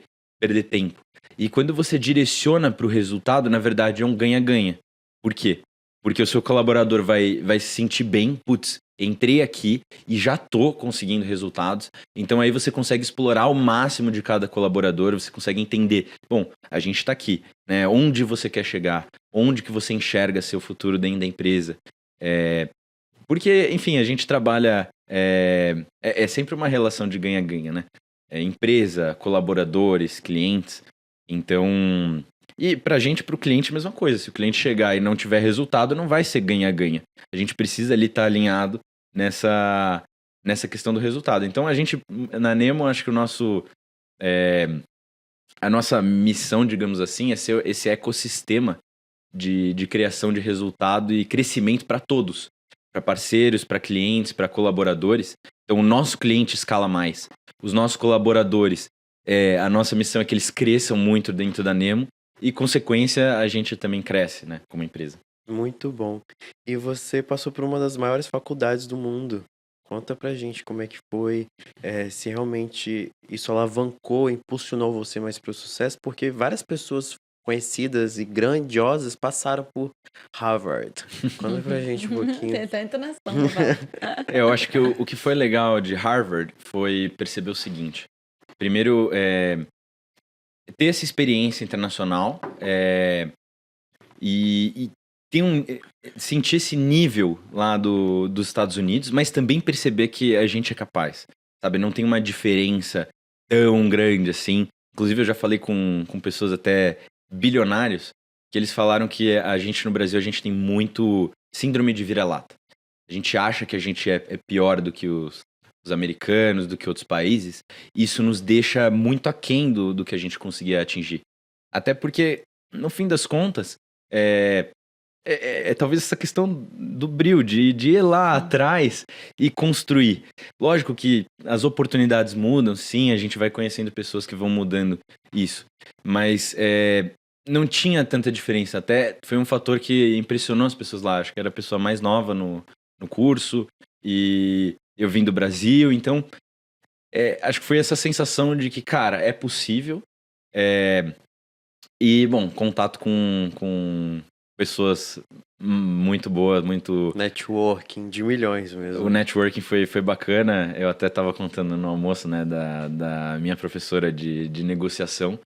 Speaker 3: tempo. E quando você direciona para o resultado, na verdade é um ganha-ganha. Por quê? Porque o seu colaborador vai se sentir bem, putz, entrei aqui e já tô conseguindo resultados. Então aí você consegue explorar o máximo de cada colaborador, você consegue entender, bom, a gente está aqui, né? Onde você quer chegar, onde que você enxerga seu futuro dentro da empresa. Porque, enfim, a gente trabalha, é sempre uma relação de ganha-ganha, né? Empresa, colaboradores, clientes. Então, e pra gente, pro cliente, a mesma coisa. Se o cliente chegar e não tiver resultado, não vai ser ganha-ganha. A gente precisa ali estar alinhado nessa questão do resultado. Então, a gente, na Nemo, acho que a nossa missão, digamos assim, é ser esse ecossistema de criação de resultado e crescimento para todos. Para parceiros, para clientes, para colaboradores. Então, o nosso cliente escala mais. Os nossos colaboradores, a nossa missão é que eles cresçam muito dentro da Nemo e, consequência, a gente também cresce, né, como empresa.
Speaker 2: Muito bom. E você passou por uma das maiores faculdades do mundo. Conta pra gente como é que foi, se realmente isso alavancou, impulsionou você mais pro sucesso, porque várias pessoas conhecidas e grandiosas passaram por Harvard. Conta pra gente um pouquinho.
Speaker 1: Tem até entonação. Né?
Speaker 3: Eu acho que o que foi legal de Harvard foi perceber o seguinte. Primeiro, ter essa experiência internacional e sentir esse nível lá dos Estados Unidos, mas também perceber que a gente é capaz, sabe? Não tem uma diferença tão grande assim. Inclusive, eu já falei com pessoas até bilionários, que eles falaram que a gente no Brasil, a gente tem muito síndrome de vira-lata. A gente acha que a gente é pior do que os americanos, do que outros países. Isso nos deixa muito aquém do que a gente conseguia atingir. Até porque, no fim das contas, talvez essa questão do brilho, de ir lá atrás e construir. Lógico que as oportunidades mudam, sim, a gente vai conhecendo pessoas que vão mudando isso. Mas não tinha tanta diferença. Até foi um fator que impressionou as pessoas lá. Acho que era a pessoa mais nova no curso e eu vim do Brasil. Então, acho que foi essa sensação de que, cara, é possível. E, bom, contato com pessoas muito boas, muito...
Speaker 2: Networking de milhões mesmo.
Speaker 3: O networking foi bacana. Eu até estava contando no almoço, né, da minha professora de negociação,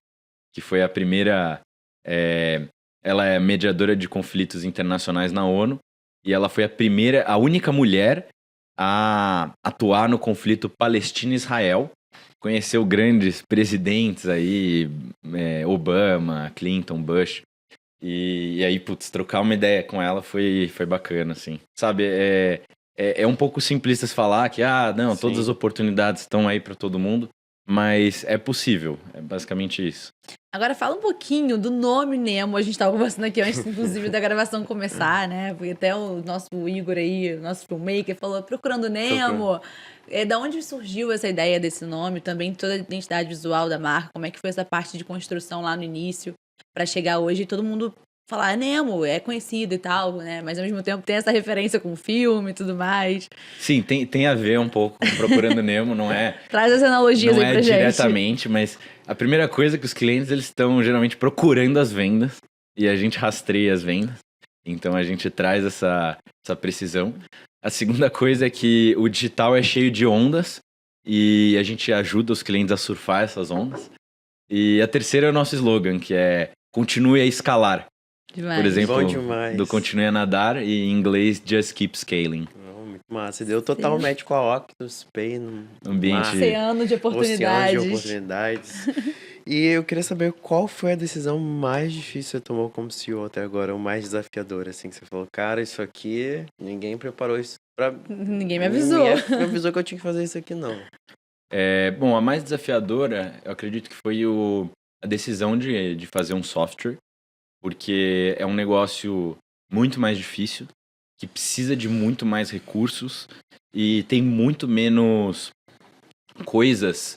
Speaker 3: que foi a primeira... ela é mediadora de conflitos internacionais na ONU, e ela foi a única mulher a atuar no conflito Palestina-Israel. Conheceu grandes presidentes aí, Obama, Clinton, Bush. E aí, putz, trocar uma ideia com ela foi bacana, assim. Sabe, é um pouco simplista se falar que, não,
Speaker 2: Sim.
Speaker 3: todas as oportunidades estão aí para todo mundo, mas é possível, é basicamente isso.
Speaker 1: Agora fala um pouquinho do nome Nemo. A gente estava conversando aqui antes, inclusive, da gravação começar, né? Porque até o nosso Igor aí, o nosso filmmaker, falou Procurando Nemo. Da onde surgiu essa ideia desse nome? Também toda a identidade visual da marca. Como é que foi essa parte de construção lá no início para chegar hoje e todo mundo falar Nemo, é conhecido e tal, né? Mas ao mesmo tempo tem essa referência com o filme e tudo mais.
Speaker 3: Sim, tem a ver um pouco com Procurando Nemo, não é...
Speaker 1: Traz as analogias aí pra gente.
Speaker 3: Não é diretamente, mas a primeira coisa é que os clientes, eles estão geralmente procurando as vendas e a gente rastreia as vendas. Então a gente traz essa precisão. A segunda coisa é que o digital é cheio de ondas e a gente ajuda os clientes a surfar essas ondas. E a terceira é o nosso slogan, que é Continue a escalar.
Speaker 1: Demais.
Speaker 3: Por exemplo,
Speaker 2: Bom demais.
Speaker 3: do Continue a nadar e em inglês Just Keep Scaling.
Speaker 2: Muito massa. Deu total match com a Octopus Pay no
Speaker 3: Ambiente...
Speaker 1: Oceano de oportunidades.
Speaker 2: Oceano de oportunidades. E eu queria saber qual foi a decisão mais difícil que você tomou como CEO até agora, ou mais desafiadora, assim, que você falou, cara, isso aqui, ninguém preparou isso pra...
Speaker 1: Ninguém me avisou.
Speaker 2: Ninguém me avisou que eu tinha que fazer isso aqui, não.
Speaker 3: Bom, a mais desafiadora, eu acredito que foi a decisão de fazer um software, porque é um negócio muito mais difícil, que precisa de muito mais recursos e tem muito menos coisas.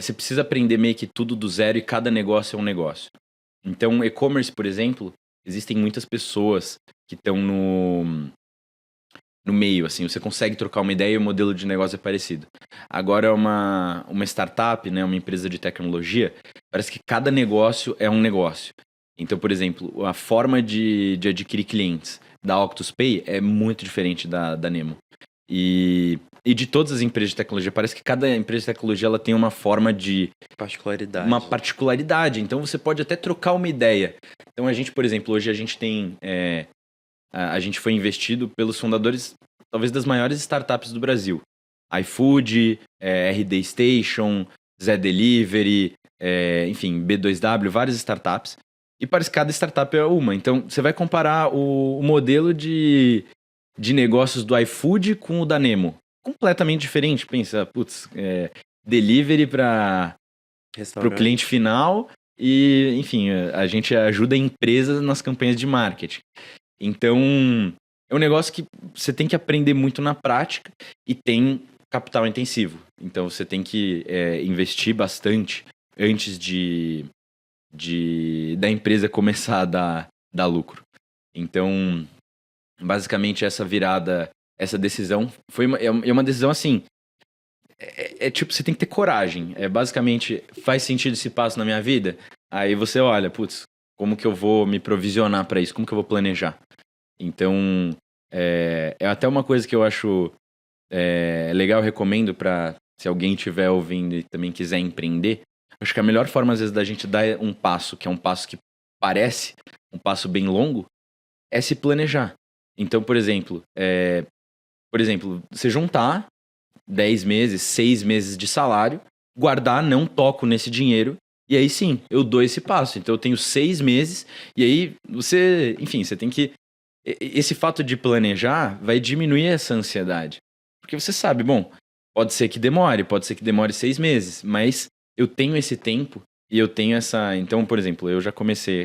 Speaker 3: Você precisa aprender meio que tudo do zero e cada negócio é um negócio. Então, e-commerce, por exemplo, existem muitas pessoas que estão no meio, assim, você consegue trocar uma ideia e o modelo de negócio é parecido. Agora, uma startup, né, uma empresa de tecnologia, parece que cada negócio é um negócio. Então, por exemplo, a forma de adquirir clientes da Octopus Pay é muito diferente da Nemo. E de todas as empresas de tecnologia, parece que cada empresa de tecnologia ela tem uma forma de... Uma particularidade. Então, você pode até trocar uma ideia. Então, a gente, por exemplo, hoje a gente tem... a gente foi investido pelos fundadores, talvez, das maiores startups do Brasil. iFood, RD Station, Zé Delivery, enfim, B2W, várias startups. E parece que cada startup é uma. Então, você vai comparar o modelo de negócios do iFood com o da Nemo. Completamente diferente. Pensa, putz, delivery para o cliente final e, enfim, a gente ajuda empresas nas campanhas de marketing. Então, é um negócio que você tem que aprender muito na prática e tem capital intensivo. Então, você tem que investir bastante antes da empresa começar a dar lucro. Então, basicamente, essa virada, essa decisão é uma decisão assim. Tipo, você tem que ter coragem. Basicamente, faz sentido esse passo na minha vida? Aí você olha, putz, como que eu vou me provisionar para isso? Como que eu vou planejar? Então, é até uma coisa que eu acho legal, eu recomendo para se alguém estiver ouvindo e também quiser empreender. Acho que a melhor forma, às vezes, da gente dar um passo, que é um passo que parece um passo bem longo, é se planejar. Então, por exemplo, você juntar 10 meses, 6 meses de salário, guardar, não toco nesse dinheiro, e aí sim, eu dou esse passo. Então, eu tenho 6 meses, e aí você tem que... Esse fato de planejar vai diminuir essa ansiedade. Porque você sabe, bom, pode ser que demore 6 meses, mas eu tenho esse tempo e eu tenho essa... Então, por exemplo,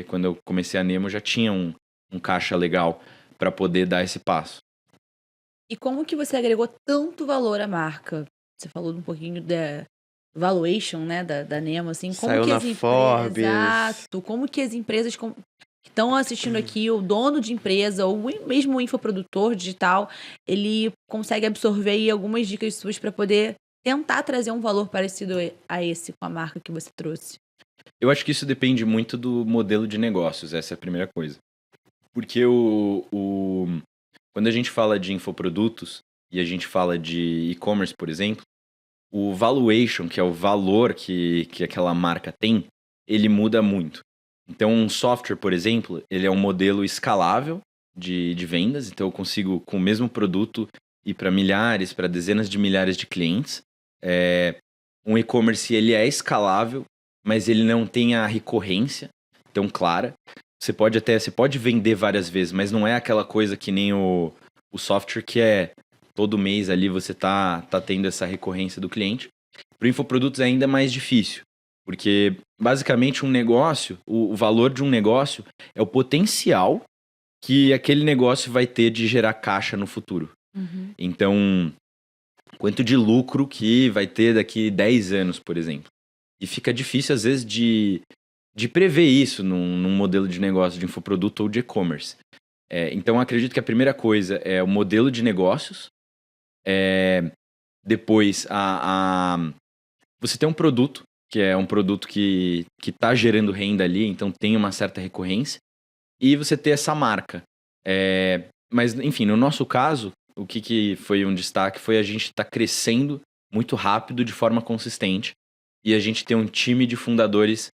Speaker 3: quando eu comecei a Nemo, já tinha um caixa legal para poder dar esse passo.
Speaker 1: E como que você agregou tanto valor à marca? Você falou um pouquinho da valuation, né, da Nemo, assim, como
Speaker 2: Saiu
Speaker 1: que
Speaker 2: na
Speaker 1: as empresas...
Speaker 2: Forbes.
Speaker 1: Exato, como que as empresas que estão assistindo aqui, o dono de empresa, ou mesmo o infoprodutor digital, ele consegue absorver aí algumas dicas suas para poder tentar trazer um valor parecido a esse com a marca que você trouxe?
Speaker 3: Eu acho que isso depende muito do modelo de negócios, essa é a primeira coisa. Porque quando a gente fala de infoprodutos e a gente fala de e-commerce, por exemplo, o valuation, que é o valor que aquela marca tem, ele muda muito. Então, um software, por exemplo, ele é um modelo escalável de vendas. Então, eu consigo, com o mesmo produto, ir para milhares, para dezenas de milhares de clientes. Um e-commerce, ele é escalável, mas ele não tem a recorrência tão clara. Você pode vender várias vezes, mas não é aquela coisa que nem o software que é todo mês ali você tá tendo essa recorrência do cliente. Para o infoprodutos é ainda mais difícil, porque basicamente um negócio, o valor de um negócio é o potencial que aquele negócio vai ter de gerar caixa no futuro.
Speaker 1: Uhum.
Speaker 3: Então, quanto de lucro que vai ter daqui 10 anos, por exemplo. E fica difícil, às vezes, de prever isso num modelo de negócio de infoproduto ou de e-commerce. Então, acredito que a primeira coisa é o modelo de negócios. Depois, você tem um produto, que é um produto que está gerando renda ali, então tem uma certa recorrência. E você ter essa marca. Mas, enfim, no nosso caso, o que foi um destaque foi a gente estar crescendo muito rápido, de forma consistente. E a gente ter um time de fundadores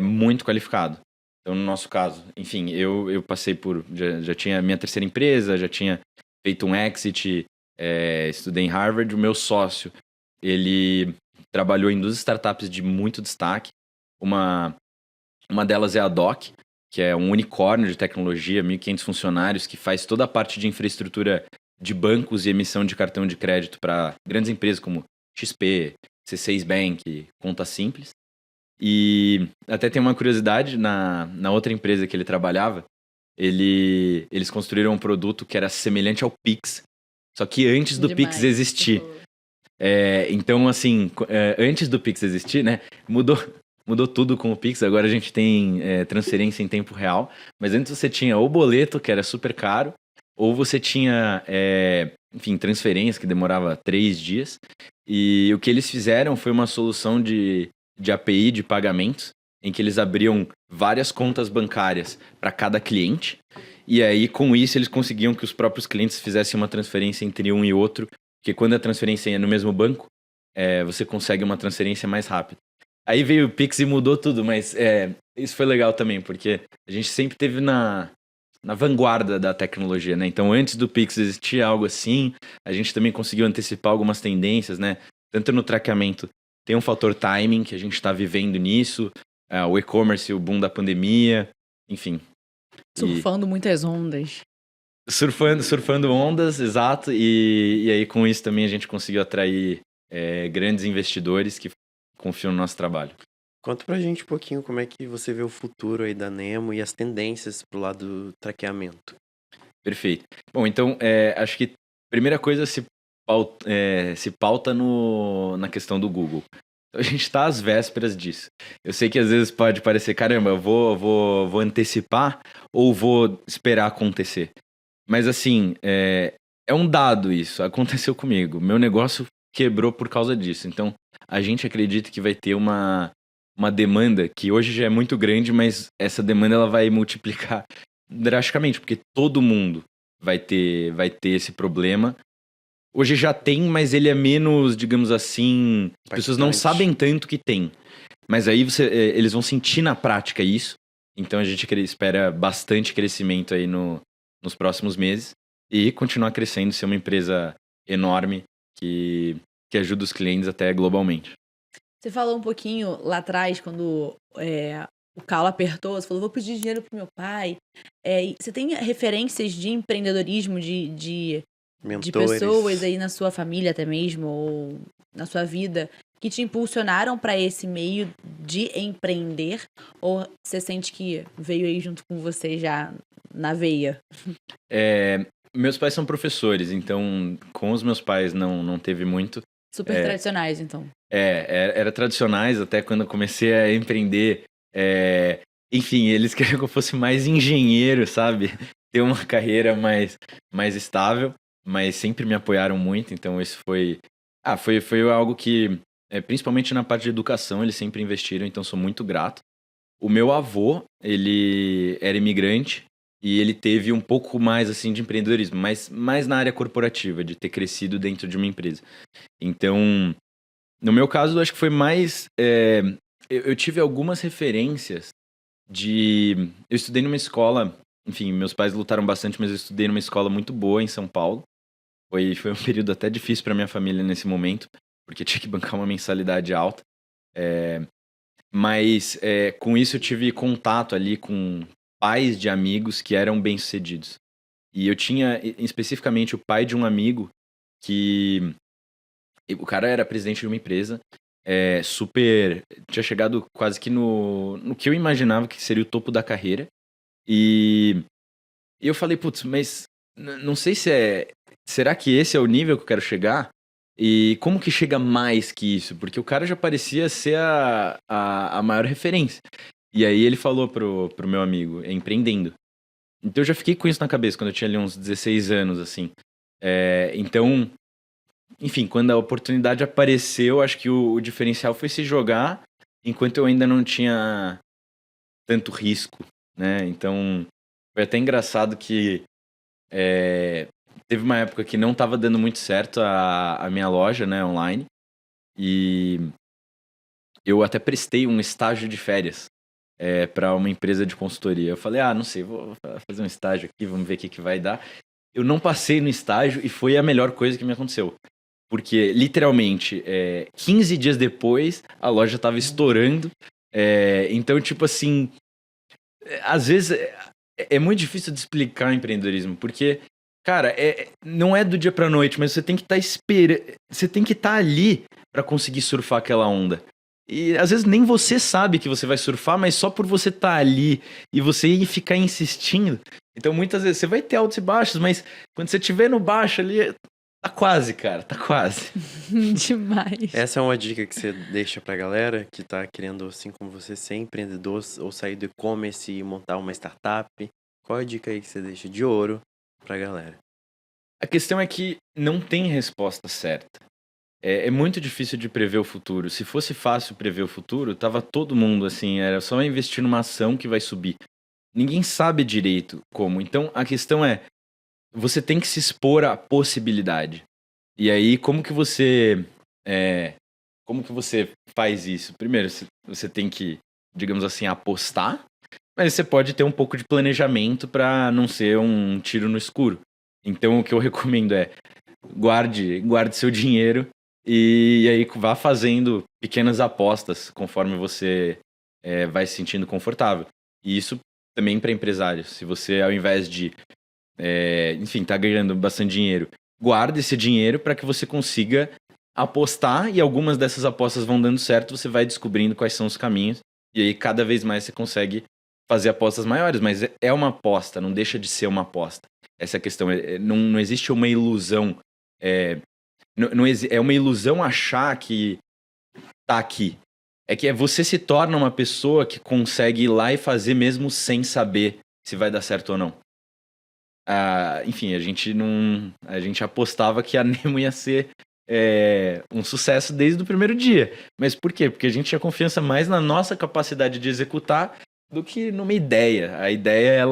Speaker 3: muito qualificado. Então, no nosso caso, enfim, eu passei por... Já tinha a minha terceira empresa, já tinha feito um exit, estudei em Harvard. O meu sócio, ele trabalhou em 2 startups de muito destaque. Uma delas é a Doc, que é um unicórnio de tecnologia, 1.500 funcionários, que faz toda a parte de infraestrutura de bancos e emissão de cartão de crédito para grandes empresas como XP, C6 Bank, Conta Simples. E até tem uma curiosidade, na outra empresa que ele trabalhava, eles construíram um produto que era semelhante ao Pix, só que antes do Pix existir. Então, assim, antes do Pix existir, né, mudou tudo com o Pix. Agora a gente tem transferência em tempo real, mas antes você tinha o boleto, que era super caro, ou você tinha, enfim, transferência que demorava 3 dias. E o que eles fizeram foi uma solução de API de pagamentos, em que eles abriam várias contas bancárias para cada cliente. E aí, com isso, eles conseguiam que os próprios clientes fizessem uma transferência entre um e outro, porque quando a transferência é no mesmo banco, você consegue uma transferência mais rápida. Aí veio o Pix e mudou tudo, mas isso foi legal também, porque a gente sempre esteve na vanguarda da tecnologia, né? Então, antes do Pix existir algo assim, a gente também conseguiu antecipar algumas tendências, né? Tanto no traqueamento, tem um fator timing, que a gente está vivendo nisso, o e-commerce, o boom da pandemia, enfim.
Speaker 1: Surfando muitas ondas.
Speaker 3: Surfando ondas, exato, e aí com isso também a gente conseguiu atrair grandes investidores que confiam no nosso trabalho.
Speaker 2: Conta pra gente um pouquinho como é que você vê o futuro aí da Nemo e as tendências pro lado do traqueamento.
Speaker 3: Perfeito. Bom, então, acho que a primeira coisa se pauta na questão do Google. A gente está às vésperas disso. Eu sei que às vezes pode parecer, caramba, eu vou antecipar ou vou esperar acontecer. Mas assim, é um dado isso. Aconteceu comigo. Meu negócio quebrou por causa disso. Então, a gente acredita que vai ter uma demanda que hoje já é muito grande, mas essa demanda ela vai multiplicar drasticamente, porque todo mundo vai ter esse problema. Hoje já tem, mas ele é menos, digamos assim, as pessoas não sabem tanto que tem. Mas aí eles vão sentir na prática isso. Então a gente espera bastante crescimento aí nos próximos meses e continuar crescendo, ser uma empresa enorme que ajuda os clientes até globalmente.
Speaker 1: Você falou um pouquinho lá atrás, quando o calo apertou, você falou, vou pedir dinheiro pro meu pai. Você tem referências de empreendedorismo, de pessoas aí na sua família até mesmo, ou na sua vida, que te impulsionaram para esse meio de empreender? Ou você sente que veio aí junto com você já na veia?
Speaker 3: Meus pais são professores, então com os meus pais não teve muito.
Speaker 1: Super tradicionais, então.
Speaker 3: Era tradicionais até quando eu comecei a empreender. Enfim, eles queriam que eu fosse mais engenheiro, sabe? Ter uma carreira mais estável, mas sempre me apoiaram muito, então isso foi algo que, principalmente na parte de educação, eles sempre investiram, então sou muito grato. O meu avô, ele era imigrante e ele teve um pouco mais assim de empreendedorismo, mas mais na área corporativa, de ter crescido dentro de uma empresa. Então, no meu caso, eu acho que foi mais. Eu tive algumas referências eu estudei numa escola. Enfim, meus pais lutaram bastante, mas eu estudei numa escola muito boa em São Paulo. Foi um período até difícil para minha família nesse momento, porque tinha que bancar uma mensalidade alta. Mas com isso eu tive contato ali com pais de amigos que eram bem-sucedidos. E eu tinha especificamente o pai de um amigo que o cara era presidente de uma empresa, super. Tinha chegado quase que no que eu imaginava que seria o topo da carreira. E eu falei, putz, mas não sei se será que esse é o nível que eu quero chegar? E como que chega mais que isso? Porque o cara já parecia ser a maior referência. E aí ele falou pro meu amigo, empreendendo. Então eu já fiquei com isso na cabeça quando eu tinha ali uns 16 anos, assim. Então, enfim, quando a oportunidade apareceu, acho que o diferencial foi se jogar enquanto eu ainda não tinha tanto risco, né? Então, foi até engraçado que teve uma época que não estava dando muito certo a minha loja, né, online. E eu até prestei um estágio de férias para uma empresa de consultoria. Eu falei, não sei, vou fazer um estágio aqui, vamos ver o que vai dar. Eu não passei no estágio e foi a melhor coisa que me aconteceu. Porque, literalmente, 15 dias depois, a loja estava estourando. Então, tipo assim, às vezes é muito difícil de explicar empreendedorismo, porque, cara, não é do dia pra noite, mas você tem que estar você tem que estar ali para conseguir surfar aquela onda. E às vezes nem você sabe que você vai surfar, mas só por você estar ali e você ficar insistindo. Então, muitas vezes você vai ter altos e baixos, mas quando você estiver no baixo ali, tá quase, cara, tá quase.
Speaker 1: Demais.
Speaker 2: Essa é uma dica que você deixa pra galera que tá querendo, assim como você, ser empreendedor ou sair do e-commerce e montar uma startup. Qual é a dica aí que você deixa de ouro pra galera?
Speaker 3: A questão é que não tem resposta certa. É muito difícil de prever o futuro. Se fosse fácil prever o futuro, tava todo mundo assim, era só investir numa ação que vai subir. Ninguém sabe direito como. Então a questão é, você tem que se expor à possibilidade. E aí, como que você faz isso? Primeiro, você tem que, digamos assim, apostar, mas você pode ter um pouco de planejamento para não ser um tiro no escuro. Então, o que eu recomendo é guarde seu dinheiro e aí vá fazendo pequenas apostas conforme você vai se sentindo confortável. E isso também para empresários. Se você, ao invés de enfim, tá ganhando bastante dinheiro, guarde esse dinheiro para que você consiga apostar, e algumas dessas apostas vão dando certo, você vai descobrindo quais são os caminhos, e aí cada vez mais você consegue fazer apostas maiores, mas é uma aposta, não deixa de ser uma aposta. Essa é a questão, não existe uma ilusão, é uma ilusão achar que tá aqui. É que você se torna uma pessoa que consegue ir lá e fazer mesmo sem saber se vai dar certo ou não. Enfim, a gente apostava que a Nemo ia ser um sucesso desde o primeiro dia. Mas por quê? Porque a gente tinha confiança mais na nossa capacidade de executar do que numa ideia. A ideia,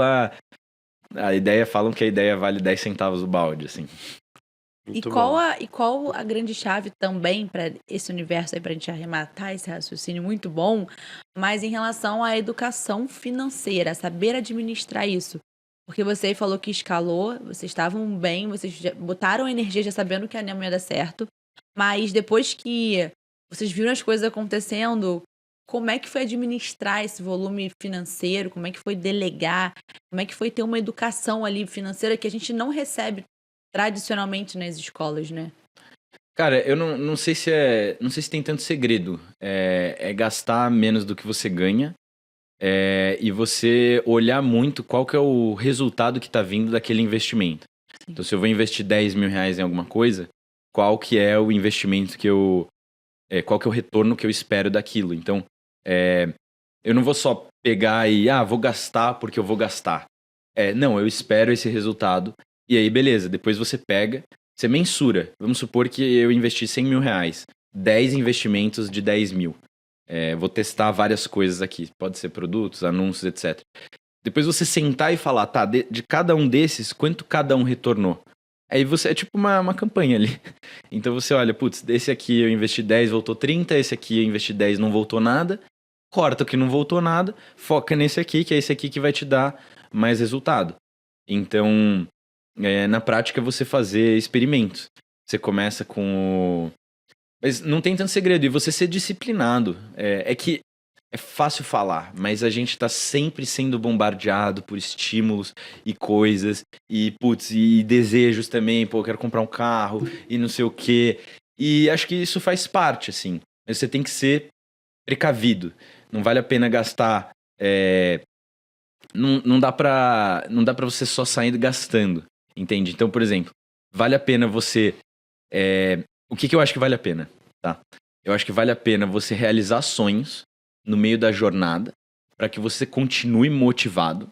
Speaker 3: falam que a ideia vale 10 centavos o balde, assim.
Speaker 1: E qual a grande chave também para esse universo aí, para a gente arrematar esse raciocínio muito bom, mas em relação à educação financeira, saber administrar isso? Porque você falou que escalou, vocês estavam bem, vocês botaram energia já sabendo que a Nemo ia dar certo, mas depois que vocês viram as coisas acontecendo, como é que foi administrar esse volume financeiro? Como é que foi delegar? Como é que foi ter uma educação ali financeira que a gente não recebe tradicionalmente nas escolas, né?
Speaker 3: Cara, eu não sei se não sei se tem tanto segredo. É gastar menos do que você ganha. E você olhar muito qual que é o resultado que tá vindo daquele investimento.
Speaker 1: Sim.
Speaker 3: Então, se eu vou investir 10 mil reais em alguma coisa, qual que é o investimento qual que é o retorno que eu espero daquilo? Então, eu não vou só pegar e, vou gastar porque eu vou gastar. Não, eu espero esse resultado. E aí, beleza, depois você pega, você mensura. Vamos supor que eu investi 100 mil reais. 10 investimentos de 10 mil. Vou testar várias coisas aqui. Pode ser produtos, anúncios, etc. Depois você sentar e falar, tá, de cada um desses, quanto cada um retornou? Aí você é tipo uma campanha ali. Então você olha, putz, esse aqui eu investi 10, voltou 30, esse aqui eu investi 10, não voltou nada. Corta o que não voltou nada, foca nesse aqui, que é esse aqui que vai te dar mais resultado. Então, na prática, você fazer experimentos. Você começa com Mas não tem tanto segredo, e você ser disciplinado. É que é fácil falar, mas a gente tá sempre sendo bombardeado por estímulos e coisas, e putz, e desejos também, pô, eu quero comprar um carro, e não sei o quê. E acho que isso faz parte, assim. Mas você tem que ser precavido. Não vale a pena gastar. Não dá pra você só sair gastando, entende? Então, por exemplo, vale a pena você. O que eu acho que vale a pena, tá? Eu acho que vale a pena você realizar sonhos no meio da jornada para que você continue motivado,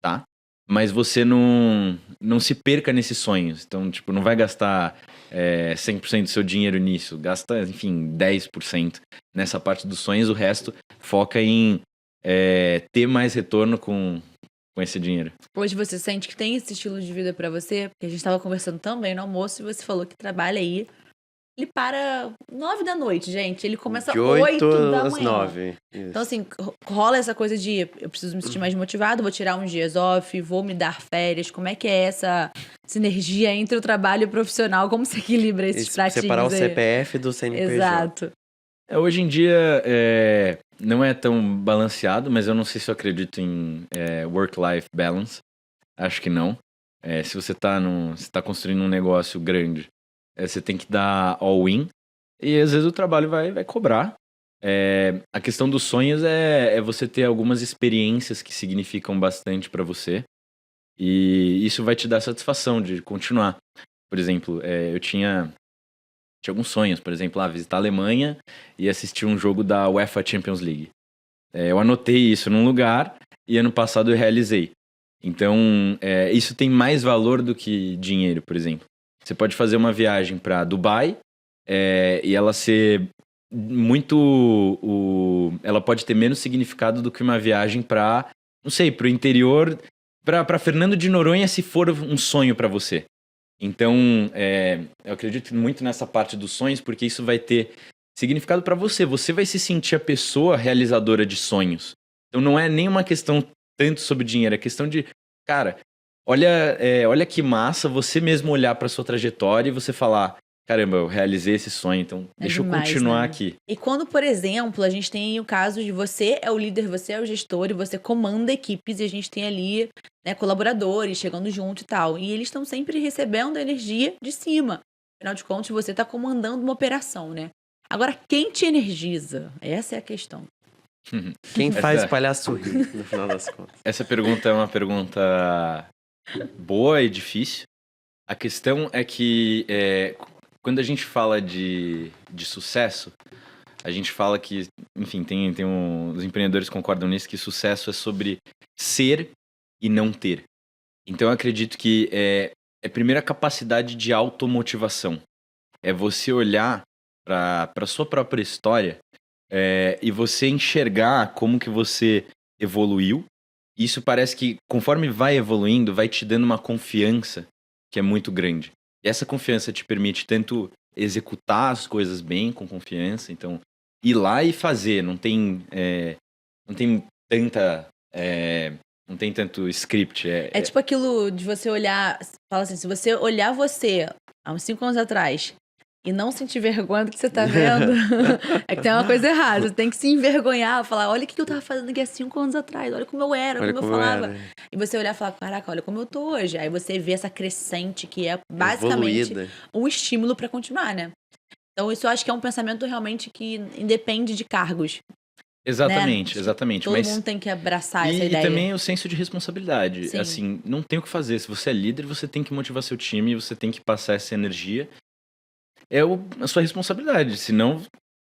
Speaker 3: tá? Mas você não se perca nesses sonhos. Então, tipo, não vai gastar 100% do seu dinheiro nisso. Gasta, enfim, 10% nessa parte dos sonhos. O resto foca em ter mais retorno com esse dinheiro.
Speaker 1: Hoje você sente que tem esse estilo de vida pra você? Porque a gente tava conversando também no almoço e você falou que trabalha aí. Ele para 9 da noite, gente. Ele começa
Speaker 2: De
Speaker 1: 8 da
Speaker 2: às
Speaker 1: manhã.
Speaker 2: 9. Isso.
Speaker 1: Então, assim, rola essa coisa de eu preciso me sentir mais motivado, vou tirar uns dias off, vou me dar férias. Como é que é essa sinergia entre o trabalho e o profissional? Como você equilibra esses pratinhos
Speaker 2: Separar o
Speaker 1: aí?
Speaker 2: CPF do CNPJ.
Speaker 1: Exato.
Speaker 3: Hoje em dia não é tão balanceado, mas eu não sei se eu acredito em work-life balance. Acho que não. Se você tá construindo um negócio grande, você tem que dar all-in. E às vezes o trabalho vai cobrar. A questão dos sonhos é você ter algumas experiências que significam bastante pra você. E isso vai te dar satisfação de continuar. Por exemplo, eu tinha alguns sonhos, por exemplo, visitar a Alemanha e assistir um jogo da UEFA Champions League. Eu anotei isso num lugar e ano passado eu realizei. Então, isso tem mais valor do que dinheiro, por exemplo. Você pode fazer uma viagem para Dubai e ela ser ela pode ter menos significado do que uma viagem para, não sei, para o interior, para Fernando de Noronha, se for um sonho para você. Então, eu acredito muito nessa parte dos sonhos, porque isso vai ter significado para você. Você vai se sentir a pessoa realizadora de sonhos. Então, não é nem uma questão tanto sobre dinheiro, é questão de, cara, olha que massa você mesmo olhar para sua trajetória e você falar, caramba, eu realizei esse sonho, então deixa
Speaker 1: demais,
Speaker 3: eu continuar
Speaker 1: né?
Speaker 3: aqui.
Speaker 1: E quando, por exemplo, a gente tem o caso de você é o líder, você é o gestor e você comanda equipes e a gente tem ali, né, colaboradores chegando junto e tal. E eles estão sempre recebendo energia de cima. Afinal de contas, você está comandando uma operação, né? Agora, quem te energiza? Essa é a questão.
Speaker 2: Quem faz palhaço rir, no final das contas?
Speaker 3: Essa pergunta é uma pergunta boa e difícil. A questão é que quando a gente fala de sucesso, a gente fala que, enfim, os empreendedores concordam nisso, que sucesso é sobre ser e não ter. Então eu acredito que é primeiro a capacidade de automotivação. É você olhar para sua própria história e você enxergar como que você evoluiu. Isso parece que, conforme vai evoluindo, vai te dando uma confiança que é muito grande. E essa confiança te permite tanto executar as coisas bem, com confiança, então ir lá e fazer. Não tem tanto script.
Speaker 1: É tipo aquilo de você olhar, fala assim, se você olhar você há uns 5 anos atrás e não sentir vergonha do que você tá vendo, é que tem uma coisa errada. Você tem que se envergonhar, falar, olha o que eu tava fazendo aqui há 5 anos atrás, olha como eu era,
Speaker 2: Olha
Speaker 1: como eu
Speaker 2: como eu
Speaker 1: falava.
Speaker 2: era.
Speaker 1: E você olhar e falar, caraca, olha como eu tô hoje. Aí você vê essa crescente que é basicamente
Speaker 2: Evoluída.
Speaker 1: um estímulo pra continuar, né? Então, isso eu acho que é um pensamento realmente que independe de cargos.
Speaker 3: Exatamente,
Speaker 1: né?
Speaker 3: exatamente.
Speaker 1: Todo mundo tem que abraçar essa ideia.
Speaker 3: E também o senso de responsabilidade.
Speaker 1: Sim.
Speaker 3: Assim, não tem o que fazer. Se você é líder, você tem que motivar seu time, você tem que passar essa energia. É a sua responsabilidade. Senão,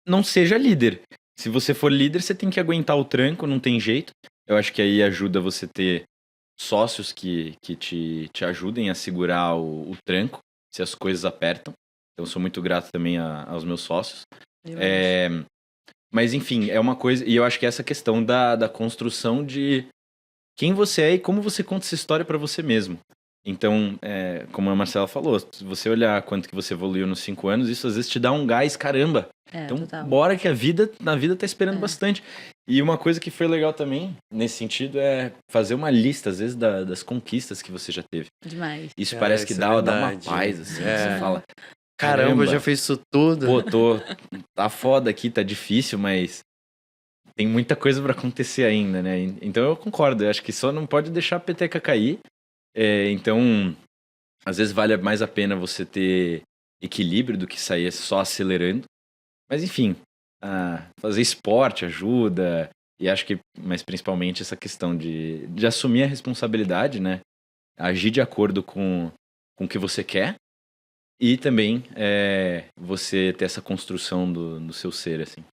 Speaker 3: não seja líder. Se você for líder, você tem que aguentar o tranco, não tem jeito. Eu acho que aí ajuda você ter sócios que te ajudem a segurar o tranco, se as coisas apertam. Então, eu sou muito grato também aos meus sócios. Mas, enfim, é uma coisa... E eu acho que essa questão da construção de quem você é e como você conta essa história para você mesmo. Então, como a Marcela falou, se você olhar quanto que você evoluiu nos 5 anos, isso às vezes te dá um gás, caramba. Então,
Speaker 1: total.
Speaker 3: bora que a vida tá esperando bastante. E uma coisa que foi legal também, nesse sentido, é fazer uma lista, às vezes, das conquistas que você já teve.
Speaker 1: Demais.
Speaker 3: Isso parece que dá uma paz, assim. Você fala,
Speaker 2: caramba, eu já fiz isso tudo.
Speaker 3: Pô, tá foda aqui, tá difícil, mas tem muita coisa pra acontecer ainda, né? Então eu concordo, eu acho que só não pode deixar a peteca cair. Então, às vezes vale mais a pena você ter equilíbrio do que sair só acelerando. Mas enfim, fazer esporte ajuda. E acho que, mas principalmente essa questão de assumir a responsabilidade, né? Agir de acordo com o que você quer. E também você ter essa construção do seu ser, assim.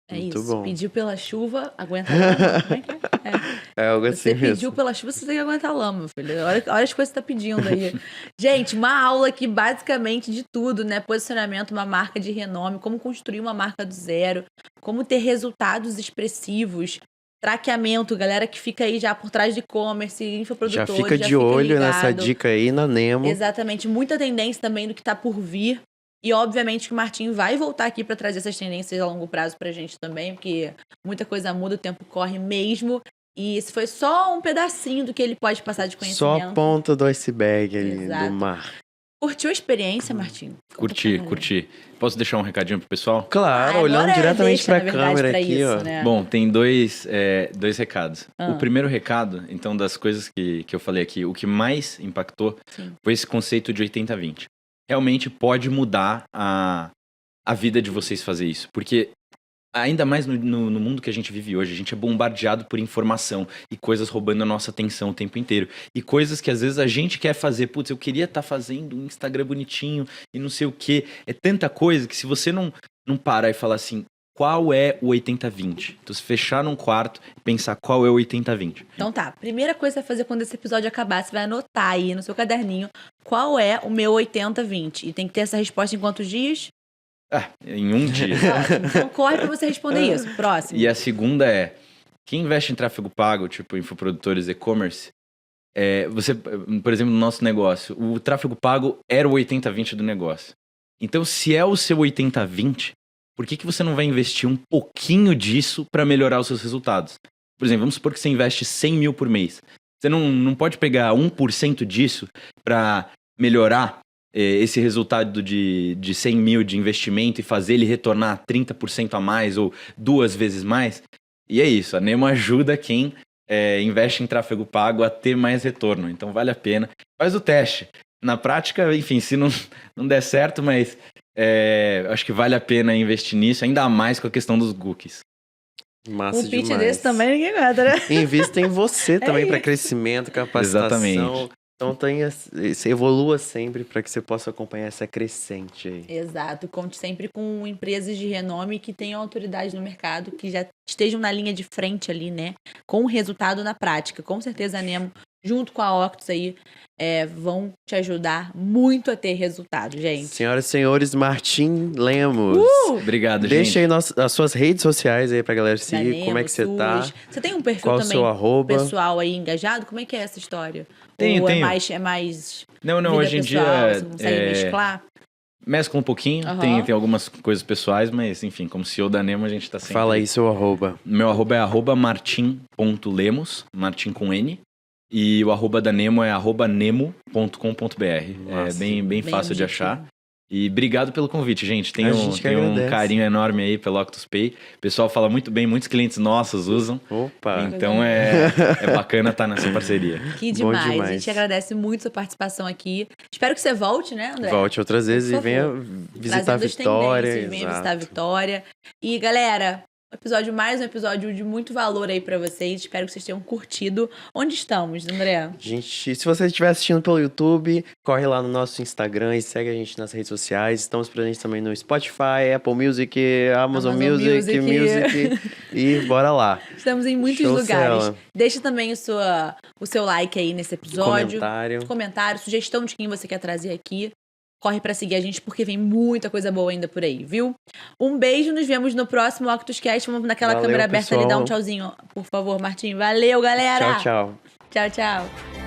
Speaker 1: É
Speaker 2: muito
Speaker 1: isso.
Speaker 2: bom.
Speaker 1: Pediu pela chuva, aguenta a lama. Como é que é?
Speaker 2: É algo assim
Speaker 1: Você
Speaker 2: mesmo.
Speaker 1: pediu pela chuva, você tem que aguentar a lama, filho. Olha as coisas que você tá pedindo aí. Gente, uma aula aqui basicamente de tudo, né? Posicionamento, uma marca de renome, como construir uma marca do zero, como ter resultados expressivos, traqueamento, galera que fica aí já por trás de e-commerce, infoprodutores.
Speaker 2: Já fica de olho nessa dica aí na Nemo.
Speaker 1: Exatamente. Muita tendência também do que tá por vir. E, obviamente, que o Martim vai voltar aqui para trazer essas tendências a longo prazo pra gente também, porque muita coisa muda, o tempo corre mesmo. E esse foi só um pedacinho do que ele pode passar de conhecimento.
Speaker 2: Só a ponta do iceberg ali,
Speaker 1: Exato.
Speaker 2: do mar.
Speaker 1: Curtiu a experiência, Martim?
Speaker 3: Curti. Posso deixar um recadinho pro pessoal?
Speaker 2: Claro, olhando diretamente pra câmera
Speaker 1: pra
Speaker 2: aqui,
Speaker 1: isso,
Speaker 2: ó.
Speaker 1: né?
Speaker 3: Bom, tem dois recados. O primeiro recado, então, das coisas que eu falei aqui, o que mais impactou foi esse conceito de 80-20. Realmente pode mudar a vida de vocês fazer isso. Porque, ainda mais no mundo que a gente vive hoje, a gente é bombardeado por informação e coisas roubando a nossa atenção o tempo inteiro. E coisas que às vezes a gente quer fazer. Putz, eu queria estar fazendo um Instagram bonitinho e não sei o quê. É tanta coisa que se você não parar e falar assim, qual é o 80-20? Então, se fechar num quarto e pensar qual é o 80-20.
Speaker 1: Então tá, primeira coisa que você vai fazer quando esse episódio acabar, você vai anotar aí no seu caderninho qual é o meu 80-20. E tem que ter essa resposta em quantos dias?
Speaker 3: Em um dia.
Speaker 1: Ótimo. Então corre pra você responder isso. Próximo.
Speaker 3: E a segunda é, quem investe em tráfego pago, tipo infoprodutores e-commerce, você, por exemplo, no nosso negócio, o tráfego pago era o 80-20 do negócio. Então, se é o seu 80-20, por que você não vai investir um pouquinho disso para melhorar os seus resultados? Por exemplo, vamos supor que você investe 100 mil por mês. Você não pode pegar 1% disso para melhorar esse resultado de 100 mil de investimento e fazer ele retornar 30% a mais ou 2 vezes mais? E é isso, a Nemo ajuda quem investe em tráfego pago a ter mais retorno. Então vale a pena. Faz o teste. Na prática, enfim, se não der certo, mas acho que vale a pena investir nisso, ainda mais com a questão dos cookies.
Speaker 2: Massa
Speaker 1: um pitch
Speaker 2: demais.
Speaker 1: desse também ninguém aguenta, né?
Speaker 2: Invista em você também para crescimento, capacitação.
Speaker 3: Exatamente.
Speaker 2: Então você evolua sempre para que você possa acompanhar essa crescente aí.
Speaker 1: Exato. Conte sempre com empresas de renome que tenham autoridade no mercado, que já estejam na linha de frente ali, né? Com o resultado na prática. Com certeza a Nemo, junto com a Octus aí, vão te ajudar muito a ter resultado, gente.
Speaker 2: Senhoras e senhores, Martim Lemos.
Speaker 3: Obrigado, gente.
Speaker 2: Deixa aí as suas redes sociais aí pra galera seguir.
Speaker 1: Nemo,
Speaker 2: como é que você tá?
Speaker 1: Você tem um perfil
Speaker 2: Qual o
Speaker 1: também
Speaker 2: seu arroba?
Speaker 1: pessoal aí engajado? Como é que é essa história?
Speaker 3: Tenho.
Speaker 1: É mais
Speaker 3: Não,
Speaker 1: vida
Speaker 3: hoje em
Speaker 1: pessoal,
Speaker 3: dia
Speaker 1: você consegue mesclar?
Speaker 3: mescla um pouquinho, tem algumas coisas pessoais, mas enfim, como CEO da Nemo a gente tá sempre...
Speaker 2: Fala aí seu arroba.
Speaker 3: Meu arroba é @martim.lemos, Martim com N. E o arroba da Nemo é @nemo.com.br. É bem fácil de achar. E obrigado pelo convite, gente.
Speaker 2: A gente que
Speaker 3: Tenho um
Speaker 2: agradece.
Speaker 3: carinho enorme aí pelo Octuspay. O pessoal fala muito bem, muitos clientes nossos usam.
Speaker 2: Opa!
Speaker 3: Então é bacana estar nessa parceria.
Speaker 1: Que
Speaker 2: Bom
Speaker 1: demais.
Speaker 2: demais.
Speaker 1: A gente agradece muito sua participação aqui. Espero que você volte, né, André?
Speaker 2: Volte outras vezes
Speaker 1: Por
Speaker 2: e venha
Speaker 1: favor.
Speaker 2: visitar a
Speaker 1: Trazendo as
Speaker 2: Vitória.
Speaker 1: tendências, venha visitar a
Speaker 2: Exato.
Speaker 1: Vitória. E, galera, mais um episódio de muito valor aí pra vocês. Espero que vocês tenham curtido. Onde estamos, André?
Speaker 2: Gente, se você estiver assistindo pelo YouTube, corre lá no nosso Instagram e segue a gente nas redes sociais. Estamos presentes também no Spotify, Apple Music, Amazon Music. E bora lá.
Speaker 1: Estamos em muitos
Speaker 2: Show,
Speaker 1: lugares.
Speaker 2: Cela.
Speaker 1: Deixa também o seu like aí nesse episódio.
Speaker 2: Comentário.
Speaker 1: Sugestão de quem você quer trazer aqui. Corre pra seguir a gente, porque vem muita coisa boa ainda por aí, viu? Um beijo, nos vemos no próximo Octuscast. Vamos naquela
Speaker 2: Valeu,
Speaker 1: câmera aberta ali,
Speaker 2: pessoal.
Speaker 1: dá um tchauzinho, por favor, Martim. Valeu, galera!
Speaker 2: Tchau, tchau.
Speaker 1: Tchau, tchau.